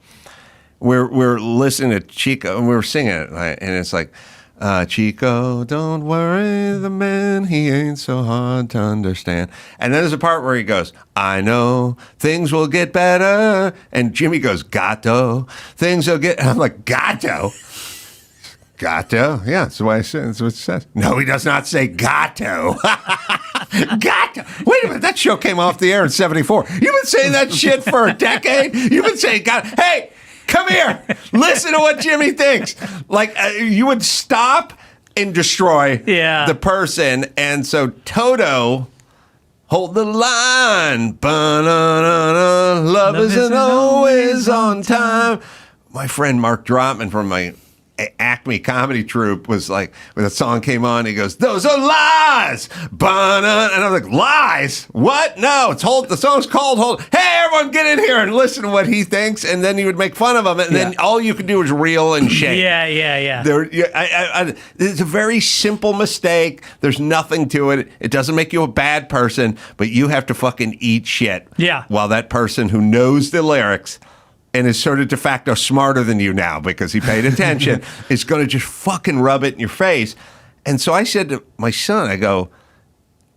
We're listening to Chico, and we were singing it, and it's like, Chico, don't worry, the man, he ain't so hard to understand. And then there's a part where he goes, I know things will get better. And Jimmy goes, Gato, things will get... And I'm like, Gato? Gato? Yeah, that's what it says. No, he does not say Gato. Gato. Wait a minute, that show came off the air in 74. You've been saying that shit for a decade? You've been saying Gato. Hey! Come here. Listen to what Jimmy thinks. Like, you would stop and destroy the person. And so Toto, Hold the Line. Ba-na-na-na. Love isn't always on time. My friend Mark Drotman from my Acme comedy troupe was like, when the song came on, he goes, those are lies. Ba-na. And I'm like, lies? What? No, the song's called Hold. Hey, everyone get in here and listen to what he thinks. And then he would make fun of him. And then all you could do is reel and shake. Yeah. It's a very simple mistake. There's nothing to it. It doesn't make you a bad person, but you have to fucking eat shit. Yeah. While that person who knows the lyrics and is sort of de facto smarter than you now because he paid attention, is going to just fucking rub it in your face. And so I said to my son, I go,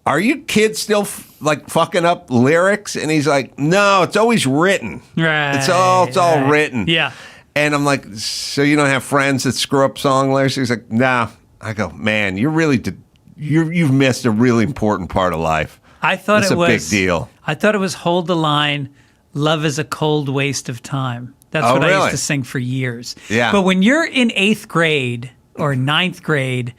are you kids still fucking up lyrics? And he's like, no, it's always written. Right. It's all written. Yeah. And I'm like, so you don't have friends that screw up song lyrics? He's like, no. I go, man, you've missed a really important part of life. I thought it's it was a big deal. I thought it was Hold the Line. Love is a cold waste of time. That's what I used to sing for years. Yeah. But when you're in 8th grade or 9th grade,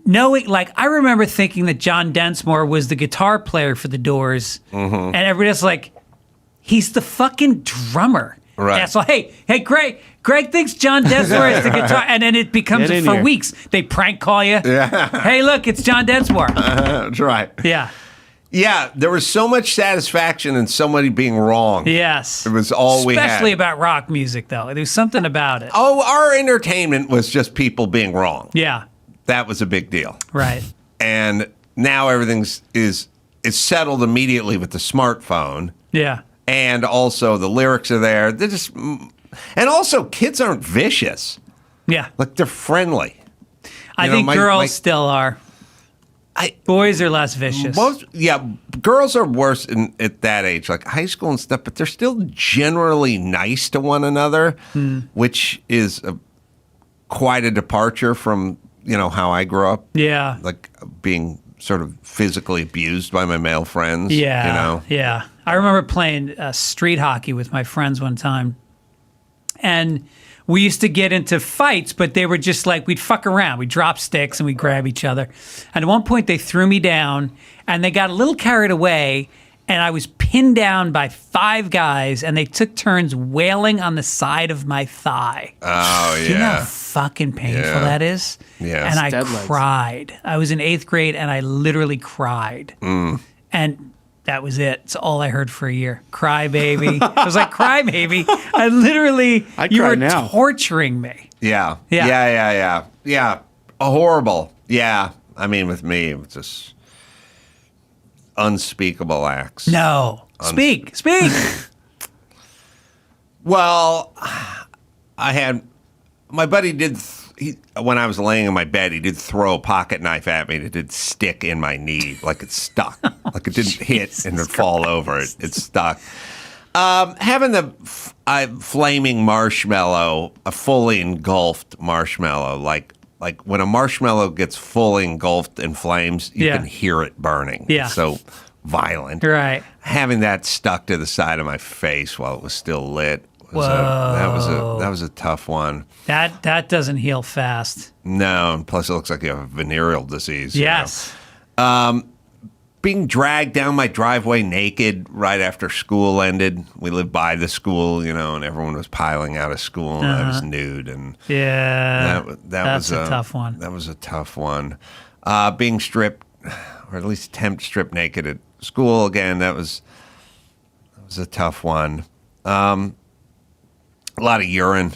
I remember thinking that John Densmore was the guitar player for the Doors, and everybody's like, he's the fucking drummer. Right. Yeah, so, hey, Greg thinks John Densmore is the guitar, and then it becomes for weeks. They prank call you. Yeah. Hey, look, it's John Densmore. That's right. Yeah. Yeah, there was so much satisfaction in somebody being wrong. Yes. It was all we had. Especially about rock music, though. There was something about it. Oh, our entertainment was just people being wrong. Yeah. That was a big deal. Right. And now everything is settled immediately with the smartphone. Yeah. And also the lyrics are there. They're just... And also, kids aren't vicious. Yeah. Like they're friendly. I think girls still are. Boys are less vicious. Girls are worse at that age, like high school and stuff, but they're still generally nice to one another, which is quite a departure from, how I grew up. Yeah. Like being sort of physically abused by my male friends. Yeah. Yeah. I remember playing street hockey with my friends one time. And we used to get into fights, but they were just like, we'd fuck around. We'd drop sticks and we'd grab each other. And at one point they threw me down and they got a little carried away and I was pinned down by 5 guys and they took turns wailing on the side of my thigh. Oh, yeah. Do you know how fucking painful that is? Yeah. And I cried. I was in 8th grade and I literally cried. And that was it. It's all I heard for a year. Cry, baby. I was like, cry, baby. I literally, you were torturing me. Yeah. Horrible. Yeah. I mean, with me, it was just unspeakable acts. No. Speak. Well, my buddy when I was laying in my bed, he did throw a pocket knife at me and it did stick in my knee, like it stuck. Like it didn't hit and it'd fall over. It stuck. Having the flaming marshmallow, a fully engulfed marshmallow, like when a marshmallow gets fully engulfed in flames, you can hear it burning. Yeah. It's so violent. Right. Having that stuck to the side of my face while it was still lit. That was a tough one. That doesn't heal fast. No, and plus it looks like you have a venereal disease. Yes. Being dragged down my driveway naked right after school ended. We lived by the school, and everyone was piling out of school, and I was nude, and that's a tough one. That was a tough one. Being stripped, or at least attempt strip naked at school again. That was a tough one. A lot of urine,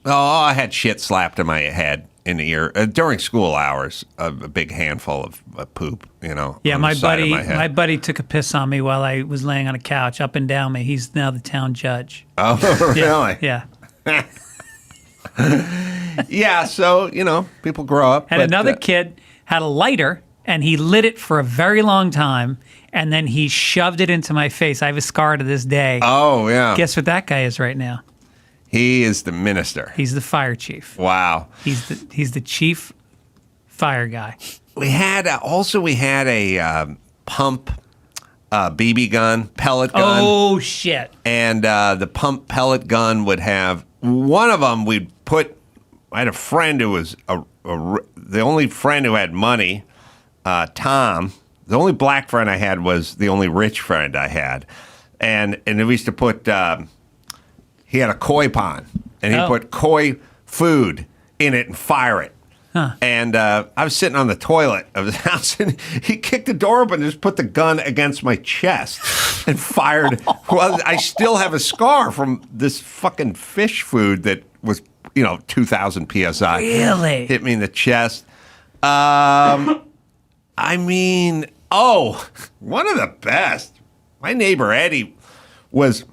I had shit slapped in my head in the ear during school hours. A big handful of poop, Yeah, on my the side of buddy, my head. my buddy took a piss on me while I was laying on a couch, up and down me. He's now the town judge. Oh, really? Yeah. Yeah. So people grow up. And another kid had a lighter, and he lit it for a very long time, and then he shoved it into my face. I have a scar to this day. Oh, yeah. Guess what that guy is right now? He is the minister. He's the fire chief. Wow. He's the chief fire guy. We had a pump BB gun, pellet gun. Oh, shit. And the pump pellet gun would have one of them. I had a friend who was the only friend who had money. Tom. The only black friend I had was the only rich friend I had, and we used to put. He had a koi pond, and he put koi food in it and fire it. Huh. And I was sitting on the toilet of his house, and he kicked the door open and just put the gun against my chest and fired. Well, I still have a scar from this fucking fish food that was, 2,000 PSI. Really? Hit me in the chest. One of the best. My neighbor Eddie was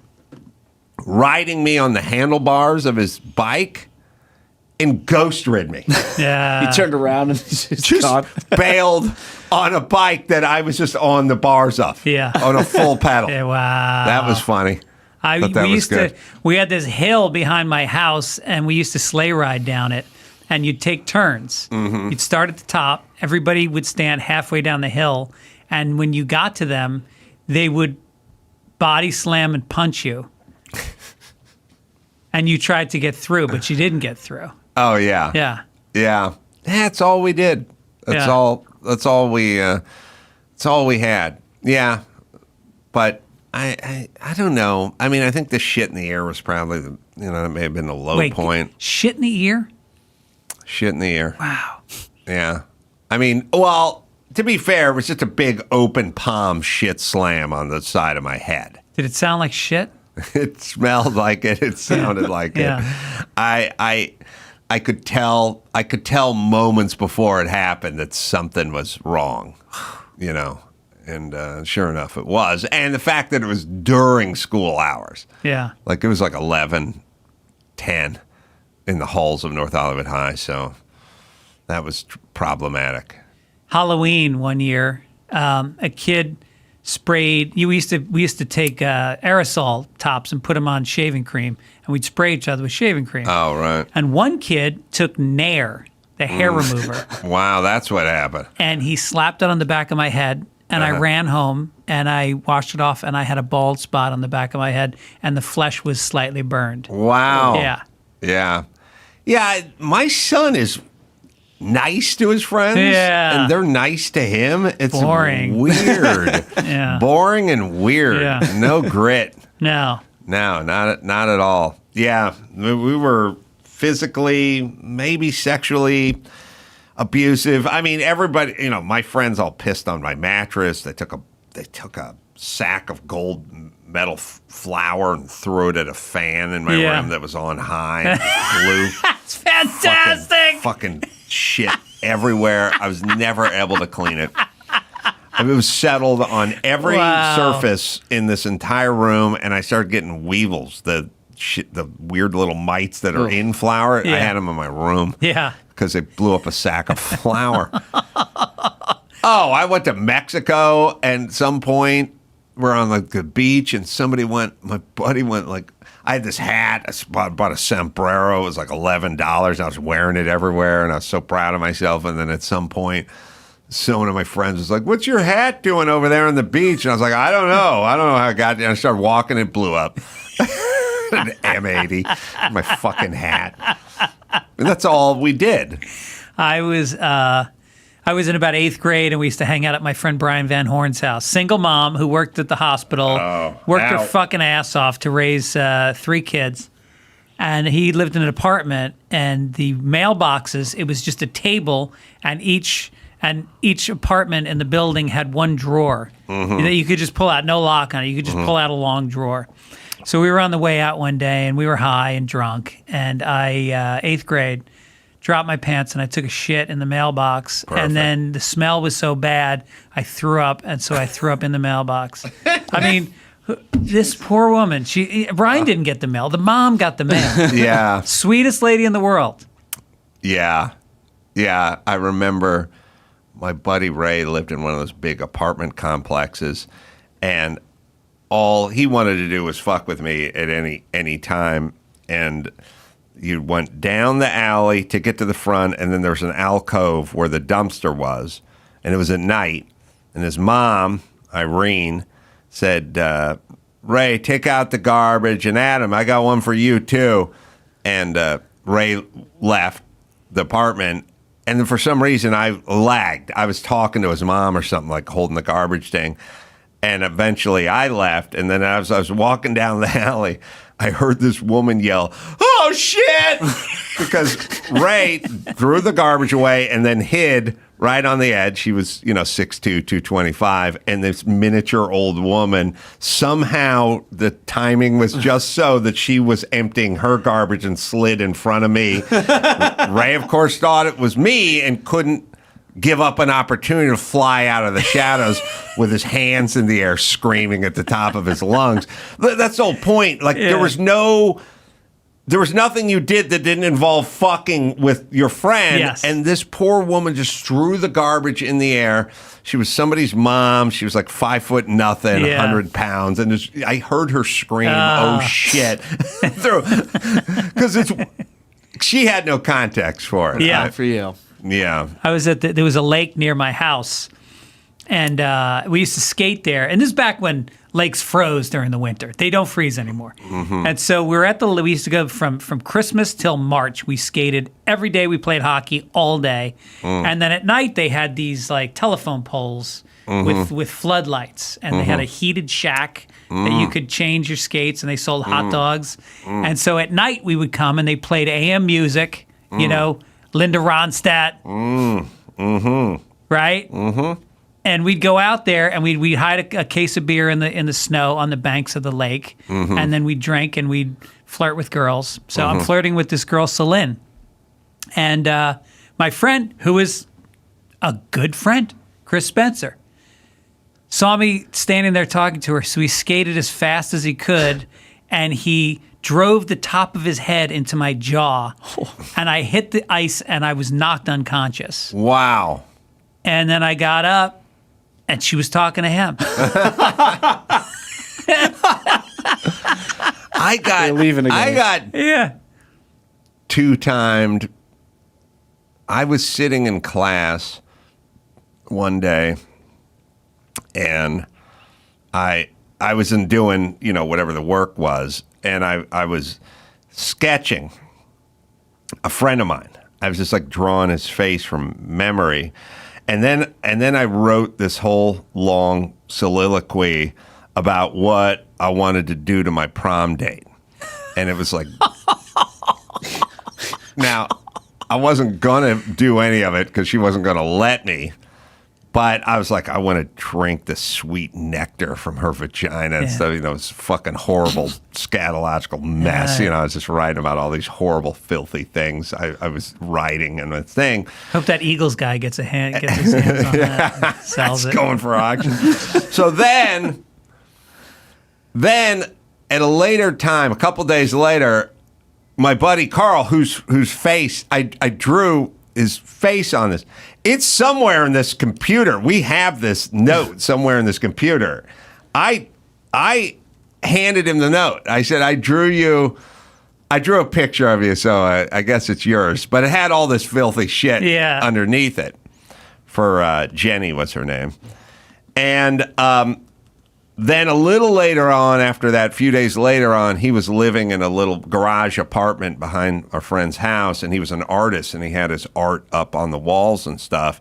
riding me on the handlebars of his bike and ghost rid me. Yeah. He turned around and just bailed on a bike that I was just on the bars of. Yeah. On a full pedal. Yeah, wow. That was funny. We had this hill behind my house, and we used to sleigh ride down it, and you'd take turns. Mm-hmm. You'd start at the top. Everybody would stand halfway down the hill, and when you got to them, they would body slam and punch you. And you tried to get through, but you didn't get through. Oh, yeah. Yeah. Yeah. That's all we did. That's all we had. Yeah. But I don't know. I mean, I think the shit in the ear was probably it may have been the low point. Shit in the ear? Shit in the ear. Wow. Yeah. I mean, well, to be fair, it was just a big open palm shit slam on the side of my head. Did it sound like shit? It smelled like it. It sounded like it. I could tell moments before it happened that something was wrong, and sure enough it was. And the fact that it was during school hours. Yeah. Like it was like 11, 10. in the halls of North Hollywood High, so that was problematic. Halloween one year, a kid sprayed. We used to take aerosol tops and put them on shaving cream, and we'd spray each other with shaving cream. Oh, right. And one kid took Nair, the hair remover. Wow, that's what happened. And he slapped it on the back of my head, and I ran home, and I washed it off, and I had a bald spot on the back of my head, and the flesh was slightly burned. Wow. Yeah. Yeah. Yeah, my son is nice to his friends, and they're nice to him. It's boring. Weird. Yeah. Boring and weird. Yeah. No grit. No, not at all. Yeah, we were physically, maybe sexually abusive. I mean, everybody, my friends all pissed on my mattress. They took a sack of gold metal flour and threw it at a fan in my room that was on high. Blew. That's fantastic. Fucking shit everywhere. I was never able to clean it. It was settled on every surface in this entire room, and I started getting weevils, the weird little mites that are in flour. Yeah. I had them in my room. Yeah. Because they blew up a sack of flour. Oh, I went to Mexico, and at some point we're on the beach, and my buddy went I had this hat. I bought a sombrero. It was like $11. And I was wearing it everywhere, and I was so proud of myself. And then at some point, one of my friends was like, "What's your hat doing over there on the beach?" And I was like, I don't know how I got there. And I started walking, it blew up. An M80, my fucking hat. And that's all we did. I was in about 8th grade, and we used to hang out at my friend Brian Van Horn's house. Single mom who worked at the hospital, worked her fucking ass off to raise 3 kids. And he lived in an apartment, and the mailboxes, it was just a table, and each apartment in the building had one drawer that you could just pull out, no lock on it. You could just pull out a long drawer. So we were on the way out one day, and we were high and drunk, and I, 8th grade, dropped my pants, and I took a shit in the mailbox. Perfect. And then the smell was so bad, I threw up, and so I threw up in the mailbox. I mean, this poor woman, Brian didn't get the mail. The mom got the mail. Yeah. Sweetest lady in the world. Yeah. Yeah. I remember my buddy Ray lived in one of those big apartment complexes, and all he wanted to do was fuck with me at any time. And you went down the alley to get to the front, and then there was an alcove where the dumpster was, and it was at night. And his mom, Irene, said, "Ray, take out the garbage, and Adam, I got one for you too." And Ray left the apartment, and then for some reason I lagged. I was talking to his mom or something, like holding the garbage thing. And eventually I left, and then as I was walking down the alley, I heard this woman yell, "Oh, shit!" Because Ray threw the garbage away and then hid right on the edge. She was, 6'2", 225, and this miniature old woman, somehow the timing was just so that she was emptying her garbage and slid in front of me. Ray, of course, thought it was me and couldn't give up an opportunity to fly out of the shadows with his hands in the air, screaming at the top of his lungs. That's the whole point. There was nothing you did that didn't involve fucking with your friend. Yes. And this poor woman just threw the garbage in the air. She was somebody's mom. She was like 5 foot nothing, 100 pounds. And I heard her scream, "Oh, shit." Because she had no context for it. Yeah. For you. Yeah. I was there was a lake near my house, and we used to skate there. And this is back when lakes froze during the winter. They don't freeze anymore. Mm-hmm. And so we used to go from Christmas till March. We skated every day. We played hockey all day. And then at night they had these telephone poles with floodlights, and they had a heated shack that you could change your skates, and they sold hot dogs. And so at night we would come, and they played AM music, Linda Ronstadt, right? Mm-hmm. And we'd go out there, and we'd hide a case of beer in the snow on the banks of the lake, and then we'd drink and we'd flirt with girls. So I'm flirting with this girl, Celine, and my friend, who is a good friend, Chris Spencer, saw me standing there talking to her. So he skated as fast as he could, and he drove the top of his head into my jaw, and I hit the ice, and I was knocked unconscious. Wow. And then I got up, and she was talking to him. I got two-timed. I was sitting in class one day, and I wasn't doing, whatever the work was, and I was sketching a friend of mine. I was just like drawing his face from memory. And then I wrote this whole long soliloquy about what I wanted to do to my prom date. And it was like, now, I wasn't going to do any of it because she wasn't going to let me. But I was like, I want to drink the sweet nectar from her vagina and stuff. It's fucking horrible scatological mess. I was just writing about all these horrible, filthy things I was writing in the thing. Hope that Eagles guy gets his hands on that and sells it. Going for auction. So then at a later time, a couple days later, my buddy Carl, whose face, I drew his face on this. It's somewhere in this computer. We have this note somewhere in this computer. I handed him the note. I said, I drew a picture of you, so I guess it's yours. But it had all this filthy shit underneath it. For Jenny was her name. And then a little later on, after that, a few days later on, he was living in a little garage apartment behind our friend's house, and he was an artist, and he had his art up on the walls and stuff.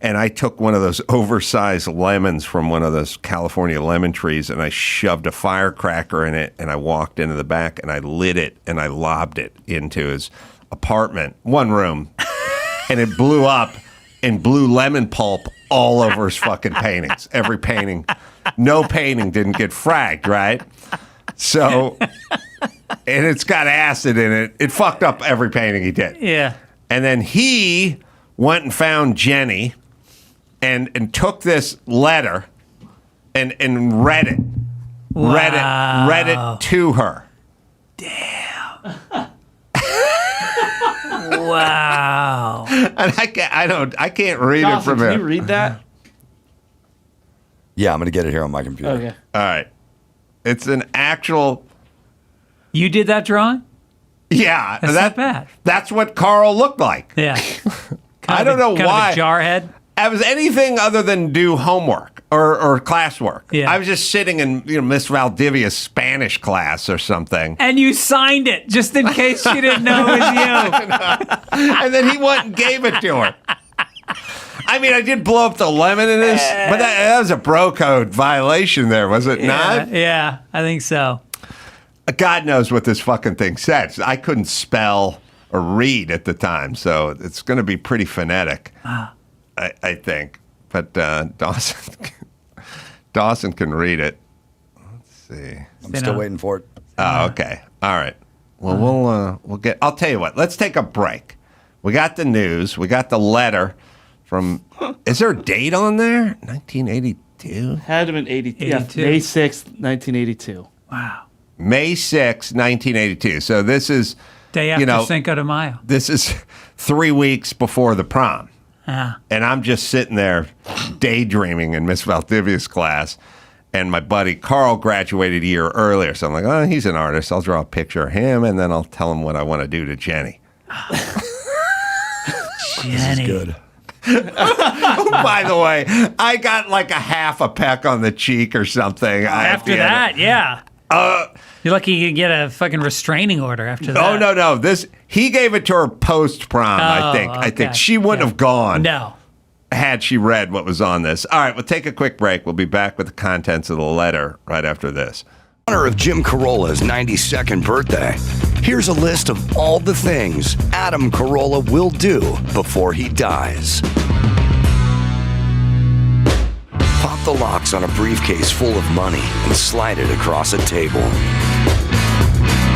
And I took one of those oversized lemons from one of those California lemon trees, and I shoved a firecracker in it, and I walked into the back, and I lit it, and I lobbed it into his apartment, one room, and it blew up and blew lemon pulp all over his fucking paintings. Every painting. No painting didn't get fragged, right? So, and it's got acid in it. It fucked up every painting he did. Yeah. And then he went and found Jenny and took this letter and read it. Wow. Read it to her. Damn. Wow. And I can't read it from here. Can you read that? Yeah, I'm going to get it here on my computer. Okay. All right. It's an actual... You did that drawing? Yeah. That's not bad. That's what Carl looked like. Yeah. I don't know why. Kind of a jarhead. I was anything other than do homework or classwork. Yeah. I was just sitting in Miss Valdivia's Spanish class or something. And you signed it just in case she didn't know it was you. And then he went and gave it to her. I mean, I did blow up the lemon in this, but that was a bro code violation there, was it not? Yeah, I think so. God knows what this fucking thing says. I couldn't spell or read at the time, so it's going to be pretty phonetic, I think. But Dawson can read it. Let's see. I'm still waiting for it. Oh, okay. All right. Well, we'll get. I'll tell you what. Let's take a break. We got the news. We got the letter from. Is there a date on there? 1982. Had to have been 82. Yeah, May 6th, 1982. Wow. May 6th, 1982. So this is day after Cinco de Mayo. This is 3 weeks before the prom. And I'm just sitting there daydreaming in Miss Valdivia's class. And my buddy Carl graduated a year earlier. So I'm like, oh, he's an artist. I'll draw a picture of him, and then I'll tell him what I want to do to Jenny. Jenny. This is good. By the way, I got like a half a peck on the cheek or something. After that, yeah. You're lucky you can get a fucking restraining order after that. Oh, no. He gave it to her post-prom, I think. Okay. I think she wouldn't have gone. No. Had she read what was on this. All right, we'll take a quick break. We'll be back with the contents of the letter right after this. In honor of Jim Carolla's 92nd birthday, here's a list of all the things Adam Carolla will do before he dies. Pop the locks on a briefcase full of money and slide it across a table.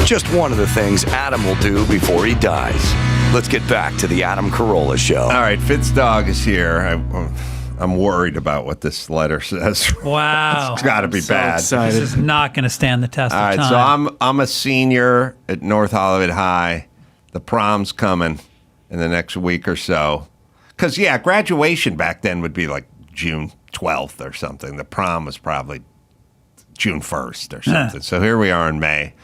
Just one of the things Adam will do before he dies. Let's get back to the Adam Carolla Show. All right, Fitz Dog is here. I'm worried about what this letter says. Wow. It's got to be bad. This is not going to stand the test All of right, time. so I'm a senior at North Hollywood High. The prom's coming in the next week or so. Because, graduation back then would be like June 12th or something. The prom was probably June 1st or something. So here we are in May,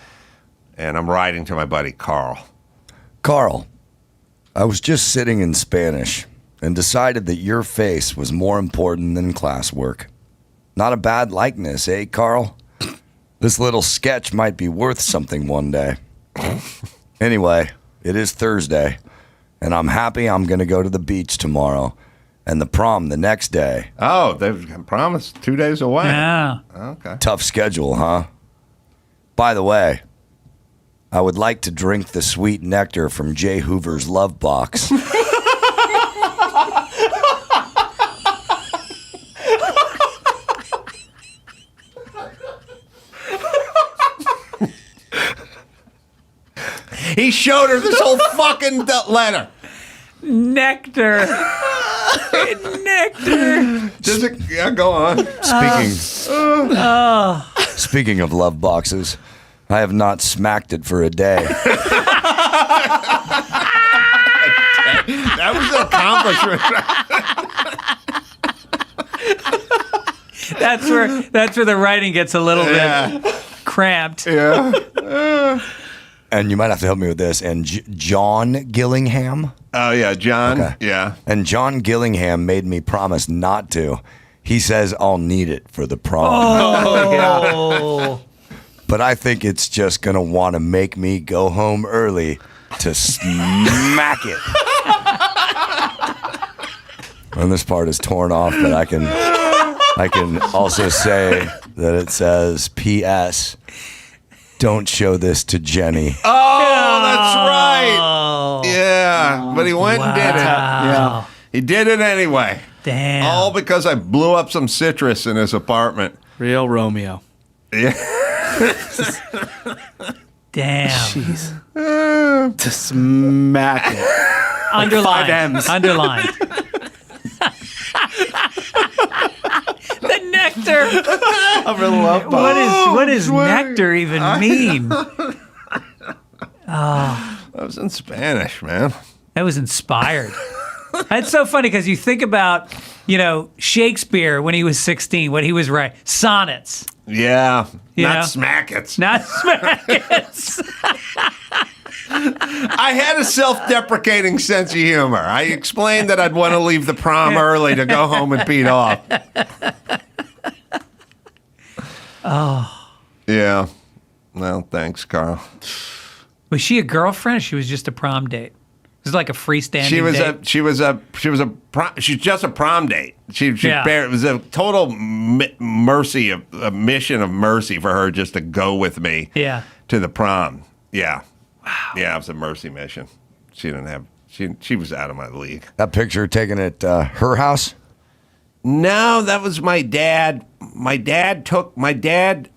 and I'm writing to my buddy Carl. Carl, I was just sitting in Spanish and decided that your face was more important than classwork. Not a bad likeness, eh, Carl? This little sketch might be worth something one day. Anyway, it is Thursday, and I'm happy I'm going to go to the beach tomorrow and the prom the next day. Oh, they've promised 2 days away. Yeah. Okay. Tough schedule, huh? By the way, I would like to drink the sweet nectar from Jay Hoover's Love Box. He showed her this whole fucking letter. Nectar. Nectar. Does it? Yeah, go on. Speaking of love boxes, I have not smacked it for a day. That was an accomplishment. That's where the writing gets a little bit cramped. Yeah. And you might have to help me with this. And John Gillingham? Oh, yeah, John. Okay. Yeah. And John Gillingham made me promise not to. He says I'll need it for the prom. Oh. But I think it's just going to want to make me go home early to smack it. And this part is torn off, but I can also say that it says, P.S., don't show this to Jenny. Oh, that's right. Yeah, but he went and did it. Yeah. He did it anyway. Damn. All because I blew up some citrus in his apartment. Real Romeo. Yeah. Damn. Jeez. To smack it. Underlined. 5 M's. Underlined. The nectar. Of her love box. What does nectar even mean? That was in Spanish, man. That was inspired. That's so funny because you think about, Shakespeare when he was 16, what he was writing. Sonnets. Yeah. You Not know? smackets. Not smackets. I had a self-deprecating sense of humor. I explained that I'd want to leave the prom early to go home and beat off. Oh. Yeah. Well, thanks, Carl. Was she a girlfriend or she was just a prom date? It was like a freestanding date? She's just a prom date. It was a total mission of mercy for her just to go with me to the prom. Yeah. Wow. Yeah, it was a mercy mission. She was out of my league. That picture taken at her house? No, that was my dad. My dad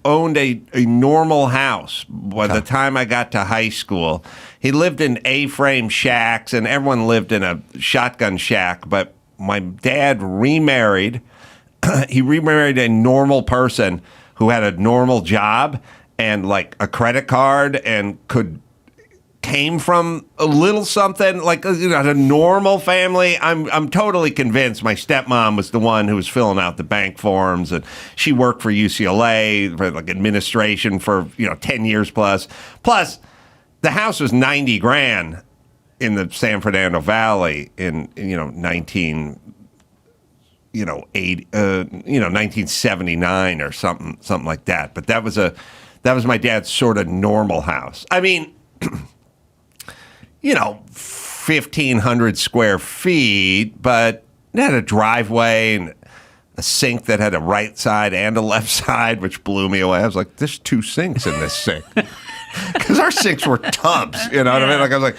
owned a normal house by the time I got to high school. He lived in A-frame shacks, and everyone lived in a shotgun shack. But my dad remarried. He remarried a normal person who had a normal job and like a credit card and came from a little something like a normal family. I'm totally convinced my stepmom was the one who was filling out the bank forms, and she worked for UCLA for like administration for 10 years plus. Plus, the house was $90,000 in the San Fernando Valley in 1979 or something like that. But that was my dad's sort of normal house. I mean. 1,500 square feet, but it had a driveway and a sink that had a right side and a left side, which blew me away. I was like, there's 2 sinks in this sink. Because our sinks were tubs, you know what I mean? Like, I was like,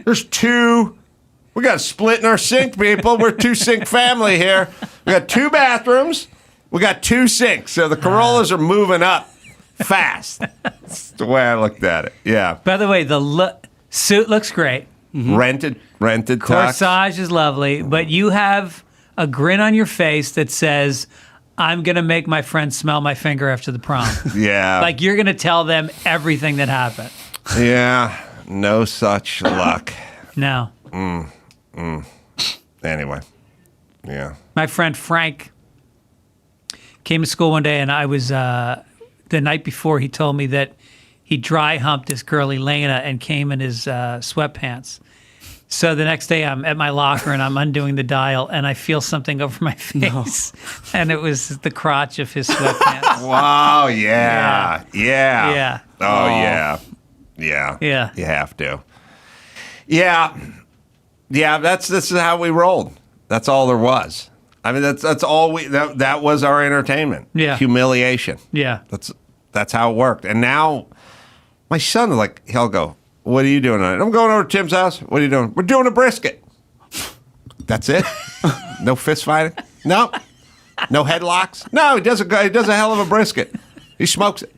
there's 2. We got a split in our sink, people. We're 2-sink family here. We got 2 bathrooms. We got 2 sinks. So the Carollas are moving up fast. That's the way I looked at it. Yeah. By the way, the suit looks great. Mm-hmm. Rented Corsage is lovely, but you have a grin on your face that says, I'm going to make my friends smell my finger after the prom. Yeah. Like you're going to tell them everything that happened. Yeah. No such luck. No. Anyway. Yeah. My friend Frank came to school one day, and I was, the night before, he told me that he dry humped this girl, Elena, and came in his sweatpants. So the next day I'm at my locker and I'm undoing the dial and I feel something over my face. No. And it was the crotch of his sweatpants. Wow, yeah. Yeah. Oh, yeah. Yeah. You have to. Yeah. Yeah, this is how we rolled. That's all there was. I mean, that's all that was our entertainment. Yeah. Humiliation. Yeah. That's how it worked. And now my son, like, he'll go, what are you doing tonight? I'm going over to Tim's house. What are you doing? We're doing a brisket. That's it? No fist fighting? No? No headlocks? No, he does a hell of a brisket. He smokes it.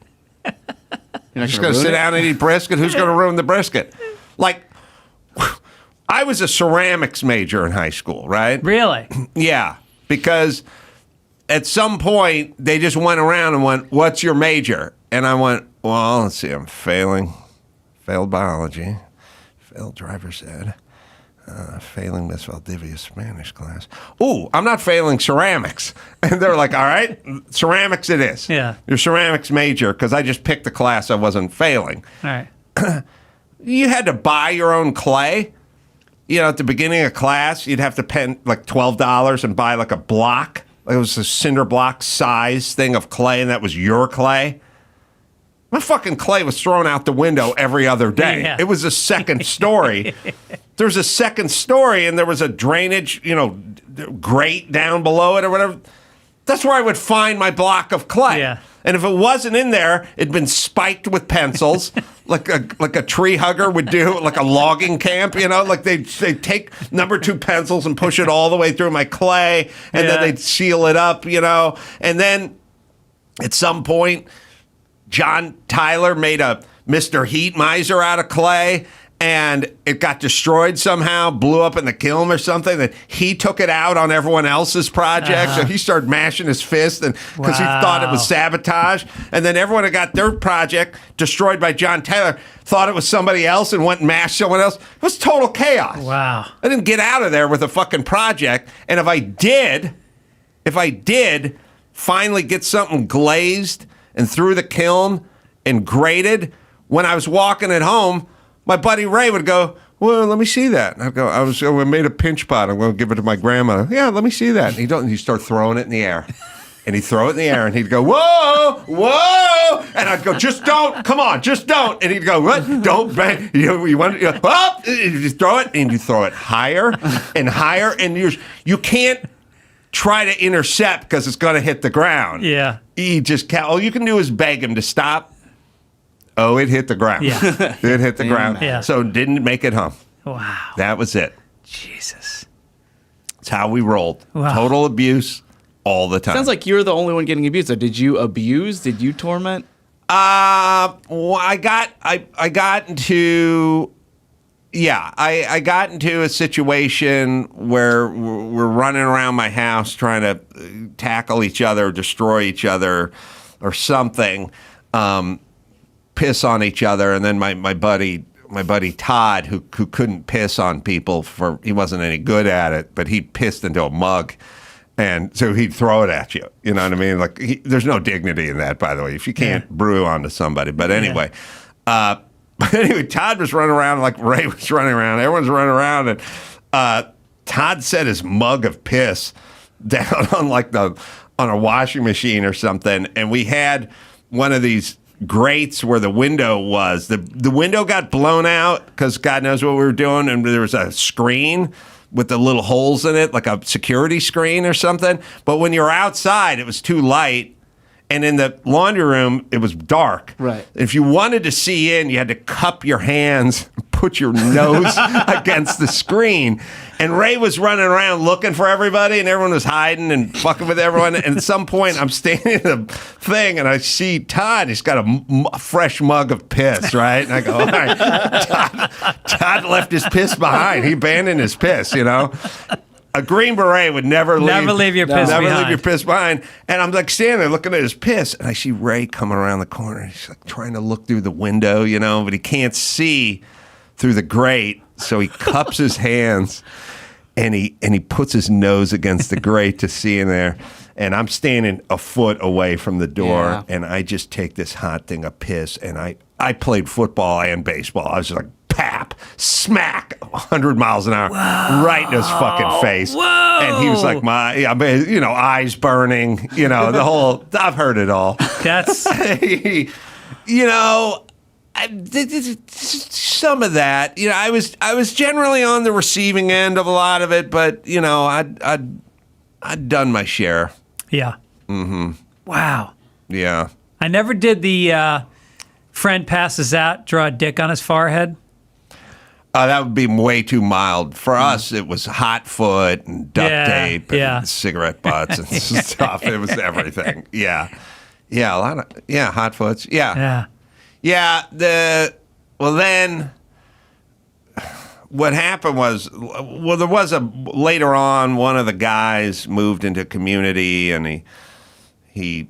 You're just going to sit down and eat brisket? Who's going to ruin the brisket? Like, I was a ceramics major in high school, right? Really? Yeah, because at some point they just went around and went, what's your major? And I went, well, let's see, I'm failing. Failed biology, failed driver's ed, failing Miss Valdivia's Spanish class. Ooh, I'm not failing ceramics. And they're like, all right, ceramics it is. Yeah. You're ceramics major because I just picked the class I wasn't failing. All right. You had to buy your own clay. You know, at the beginning of class, you'd have to pay like $12 and buy like a block. It was a cinder block size thing of clay, and that was your clay. My fucking clay was thrown out the window every other day. Yeah. It was a second story. There's a second story, and there was a drainage, grate down below it or whatever. That's where I would find my block of clay. Yeah. And if it wasn't in there, it'd been spiked with pencils, like a tree hugger would do, like a logging camp, like they'd take number 2 pencils and push it all the way through my clay, and then they'd seal it up, And then at some point, John Tyler made a Mr. Heat Miser out of clay, and it got destroyed somehow, blew up in the kiln or something. That he took it out on everyone else's project, so he started mashing his fist, and because he thought it was sabotage. And then everyone that got their project destroyed by John Tyler thought it was somebody else and went and mashed someone else. It was total chaos. Wow! I didn't get out of there with a fucking project, and if I did finally get something glazed and through the kiln and graded, when I was walking it home, my buddy Ray would go, well, let me see that. And I'd go, I made a pinch pot. I'm going to give it to my grandmother. Yeah, let me see that. And he'd start throwing it in the air. And he'd throw it in the air, and he'd go, whoa, whoa. And I'd go, just don't. Come on, just don't. And he'd go, what? Don't bang. You want up? You throw it, and you throw it higher and higher. And you can't try to intercept because it's going to hit the ground. Yeah. All you can do is beg him to stop. Oh, it hit the ground. Yeah. It hit the ground. Yeah. So it didn't make it home. Wow. That was it. Jesus. It's how we rolled. Wow. Total abuse all the time. Sounds like you're the only one getting abused. So did you abuse? Did you torment? Well, I got into a situation where we're running around my house trying to tackle each other, destroy each other, or something. Piss on each other, and then my buddy Todd, who couldn't piss on people he wasn't any good at it, but he pissed into a mug, and so he'd throw it at you. You know what I mean? Like there's no dignity in that, by the way, if you can't brew onto somebody. But anyway, Todd was running around like Ray was running around. Everyone's running around, and Todd set his mug of piss down on a washing machine or something, and we had one of these grates where the window was. The window got blown out because God knows what we were doing, and there was a screen with the little holes in it, like a security screen or something. But when you were outside, it was too light, and in the laundry room, it was dark. Right. If you wanted to see in, you had to cup your hands, put your nose against the screen. And Ray was running around looking for everybody, and everyone was hiding and fucking with everyone. And at some point, I'm standing in the thing, and I see Todd. He's got a fresh mug of piss, right? And I go, all right, Todd left his piss behind. He abandoned his piss, A Green Beret would never leave your piss behind. Never leave your piss behind. And I'm like standing there looking at his piss, and I see Ray coming around the corner. He's like trying to look through the window, but he can't see through the grate, so he cups his hands, and he puts his nose against the grate to see in there. And I'm standing a foot away from the door, and I just take this hot thing of piss, and I played football and baseball. I was just like, pap, smack, 100 miles an hour, right in his fucking face. Whoa. And he was like, eyes burning, the whole, I've heard it all. That's, some of that, I was generally on the receiving end of a lot of it, but, I'd done my share. Yeah. Mm-hmm. Wow. Yeah. I never did the friend passes out, draw a dick on his forehead. That would be way too mild. For us, it was hot foot and duct tape and cigarette butts and stuff. It was everything. Yeah. Yeah, a lot of, hot foots. Yeah. Yeah. Then what happened was, there was later on, one of the guys moved into community, and he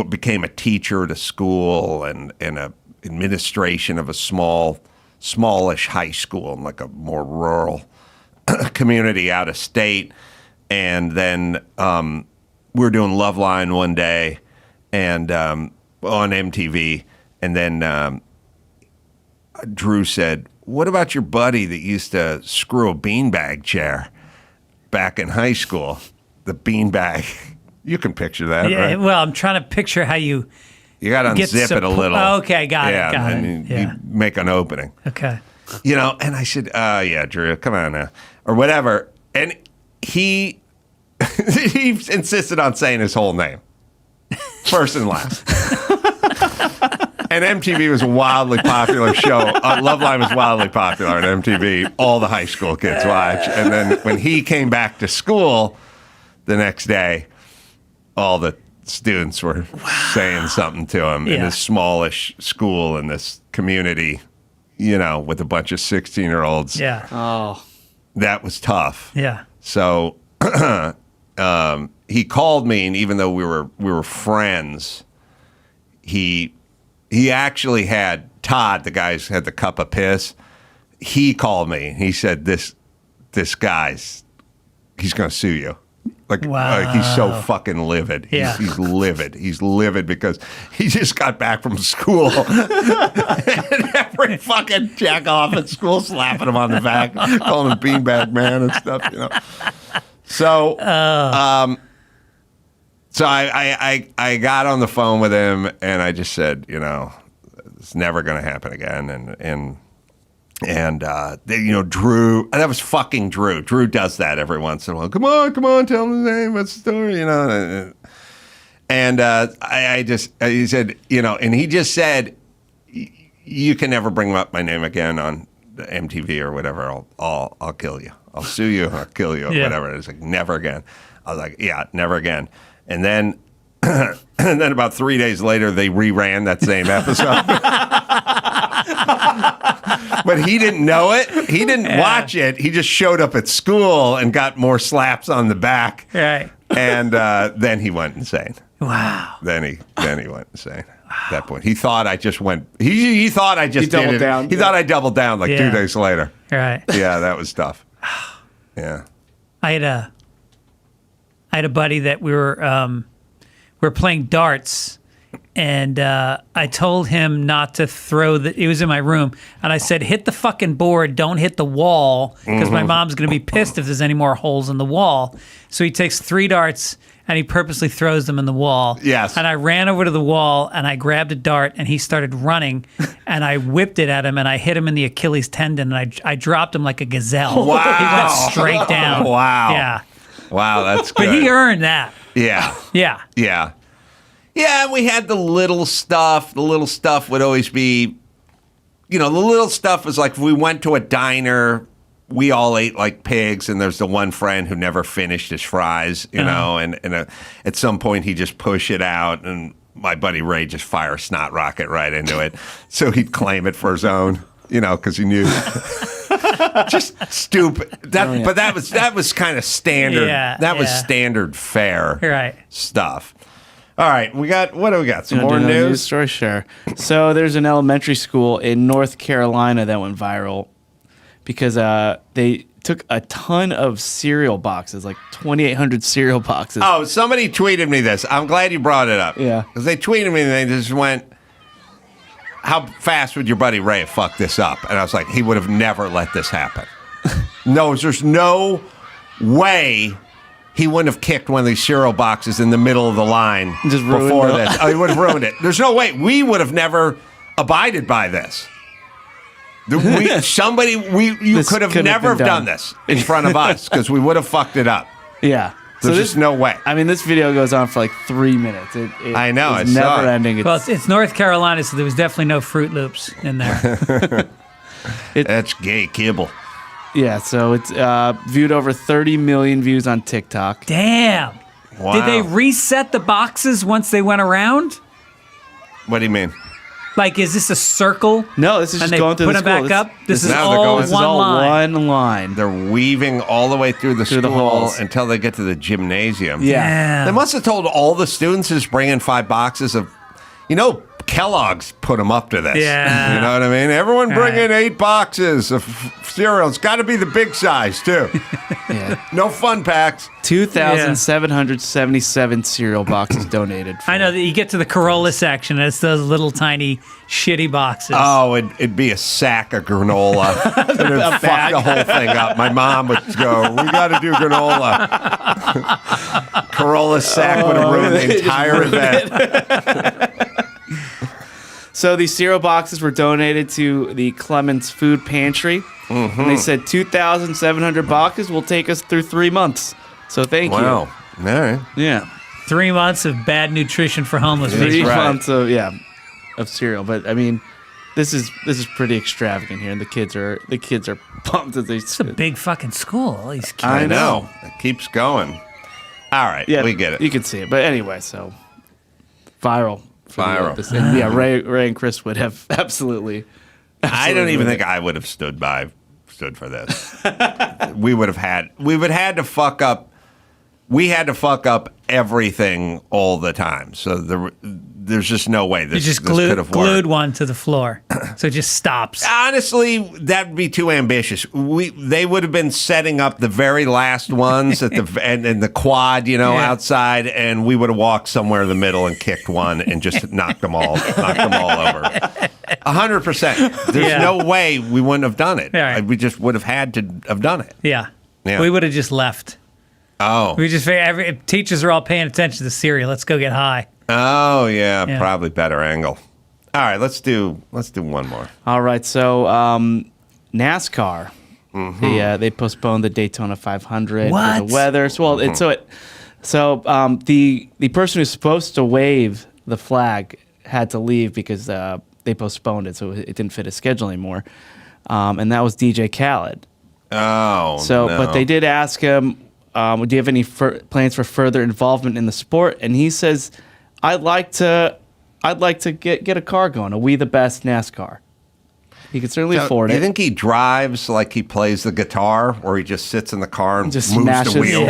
became a teacher at a school and a administration of a smallish high school in like a more rural community out of state. And then we were doing Loveline one day and on MTV, and then Drew said, "What about your buddy that used to screw a beanbag chair back in high school?" The beanbag. You can picture that, right? Well, I'm trying to picture how you got to unzip it a little. Okay, got it. And you make an opening. Okay. And I said, Drew, come on now. Or whatever. And he insisted on saying his whole name. First and last. And MTV was a wildly popular show. Loveline was wildly popular on MTV. All the high school kids watch. And then when he came back to school the next day, all the students were saying something to him in this smallish school in this community, with a bunch of 16-year-olds. Yeah. Oh. That was tough. Yeah. So he called me, and even though we were friends, he actually had Todd, the guy who had the cup of piss. He called me. He said, "This guy's, he's going to sue you." Like he's so fucking livid. He's livid. He's livid because he just got back from school, and every fucking jack off at school slapping him on the back, calling him beanbag man and stuff. So, so I got on the phone with him, and I just said, it's never going to happen again, and Drew, that was fucking Drew. Drew does that every once in a while. Come on, tell him the name, what's the story, And he said, and he just said, you can never bring up my name again on MTV or whatever. I'll kill you. I'll sue you. I'll kill you. Or whatever. It's like, never again. I was like, yeah, never again. And then, about 3 days later, they reran that same episode. But he didn't know it. He didn't watch it. He just showed up at school and got more slaps on the back. Right. And then he went insane. Wow. Then he went insane. At that point, he thought I just went. He thought I just did it. Down. He thought I doubled down 2 days later. Right. Yeah, that was tough. Yeah. I had a buddy that we were playing darts. And I told him not to throw it was in my room. And I said, hit the fucking board, don't hit the wall, because my mom's going to be pissed if there's any more holes in the wall. So he takes 3 darts and he purposely throws them in the wall. Yes. And I ran over to the wall and I grabbed a dart and he started running and I whipped it at him and I hit him in the Achilles tendon and I dropped him like a gazelle. Wow. He went straight down. Wow. Yeah. Wow, that's good. But he earned that. Yeah. Yeah. Yeah. Yeah, we had the little stuff. The little stuff would always be, the little stuff was like if we went to a diner, we all ate like pigs, and there's the one friend who never finished his fries, and at some point he just pushed it out, and my buddy Ray just fire a snot rocket right into it. So he'd claim it for his own, because he knew. Just stupid. But that was kind of standard. That was standard fare stuff. All right, what do we got? Some more news? Story? Sure. So there's an elementary school in North Carolina that went viral because they took a ton of cereal boxes, like 2,800 cereal boxes. Oh, somebody tweeted me this. I'm glad you brought it up. Yeah. Because they tweeted me and they just went, how fast would your buddy Ray have fucked this up? And I was like, he would have never let this happen. No, there's no way he wouldn't have kicked one of these cereal boxes in the middle of the line before this. Oh, he would have ruined it. There's no way. We would have never abided by this. You could have never done this in front of us because we would have fucked it up. Yeah. There's just no way. I mean, this video goes on for like 3 minutes. I know. It's never ending. Well, it's North Carolina, so there was definitely no Fruit Loops in there. That's gay kibble. Yeah, so it's viewed over 30 million views on TikTok. Damn. Wow. Did they reset the boxes once they went around? What do you mean? Like, is this a circle? No, this is just going through the school. Put them back up? This is all one line. They're weaving all the way through the school until they get to the gymnasium. Yeah. They must have told all the students to just bring in 5 boxes of, Kellogg's put them up to this. Yeah. You know what I mean? Everyone bring in 8 boxes of cereal. It's got to be the big size, too. Yeah. No fun packs. 2,777 cereal boxes donated. I know that you get to the Carolla section, and it's those little tiny shitty boxes. Oh, it'd be a sack of granola. And it'd fuck the whole thing up. My mom would go, we got to do granola. Carolla sack would have ruined the entire event. So these cereal boxes were donated to the Clements Food Pantry. Mm-hmm. And they said 2,700 boxes will take us through 3 months. So thank you. Wow. All right. Yeah. 3 months of bad nutrition for homeless people. 3 months of cereal. But I mean, this is pretty extravagant here, and the kids are pumped as they. It's a big fucking school. All these kids. I know. It keeps going. All right. Yeah, we get it. You can see it. But anyway, so viral. Viral. Yeah, Ray and Chris would have absolutely I don't even think I would have stood for this. we would have had to fuck up. We had to fuck up everything all the time. So there's just no way this could have worked. Glued one to the floor, so it just stops. Honestly, that would be too ambitious. They would have been setting up the very last ones at the and the quad, outside, and we would have walked somewhere in the middle and kicked one and just knocked them all over. 100%. There's no way we wouldn't have done it. Right. We just would have had to have done it. Yeah. We would have just left. Oh. We just figured teachers are all paying attention to the cereal. Let's go get high. Oh, yeah. Probably better angle. All right, let's do one more. All right, so NASCAR. Mm-hmm. They postponed the Daytona 500 for the weather. So the person who's supposed to wave the flag had to leave because they postponed it, so it didn't fit his schedule anymore. And that was DJ Khaled. Oh, but they did ask him, do you have any plans for further involvement in the sport? And he says, I'd like to get a car going, a We the Best NASCAR. He could certainly afford it. You think he drives like he plays the guitar, or he just sits in the car and just moves smashes the wheel,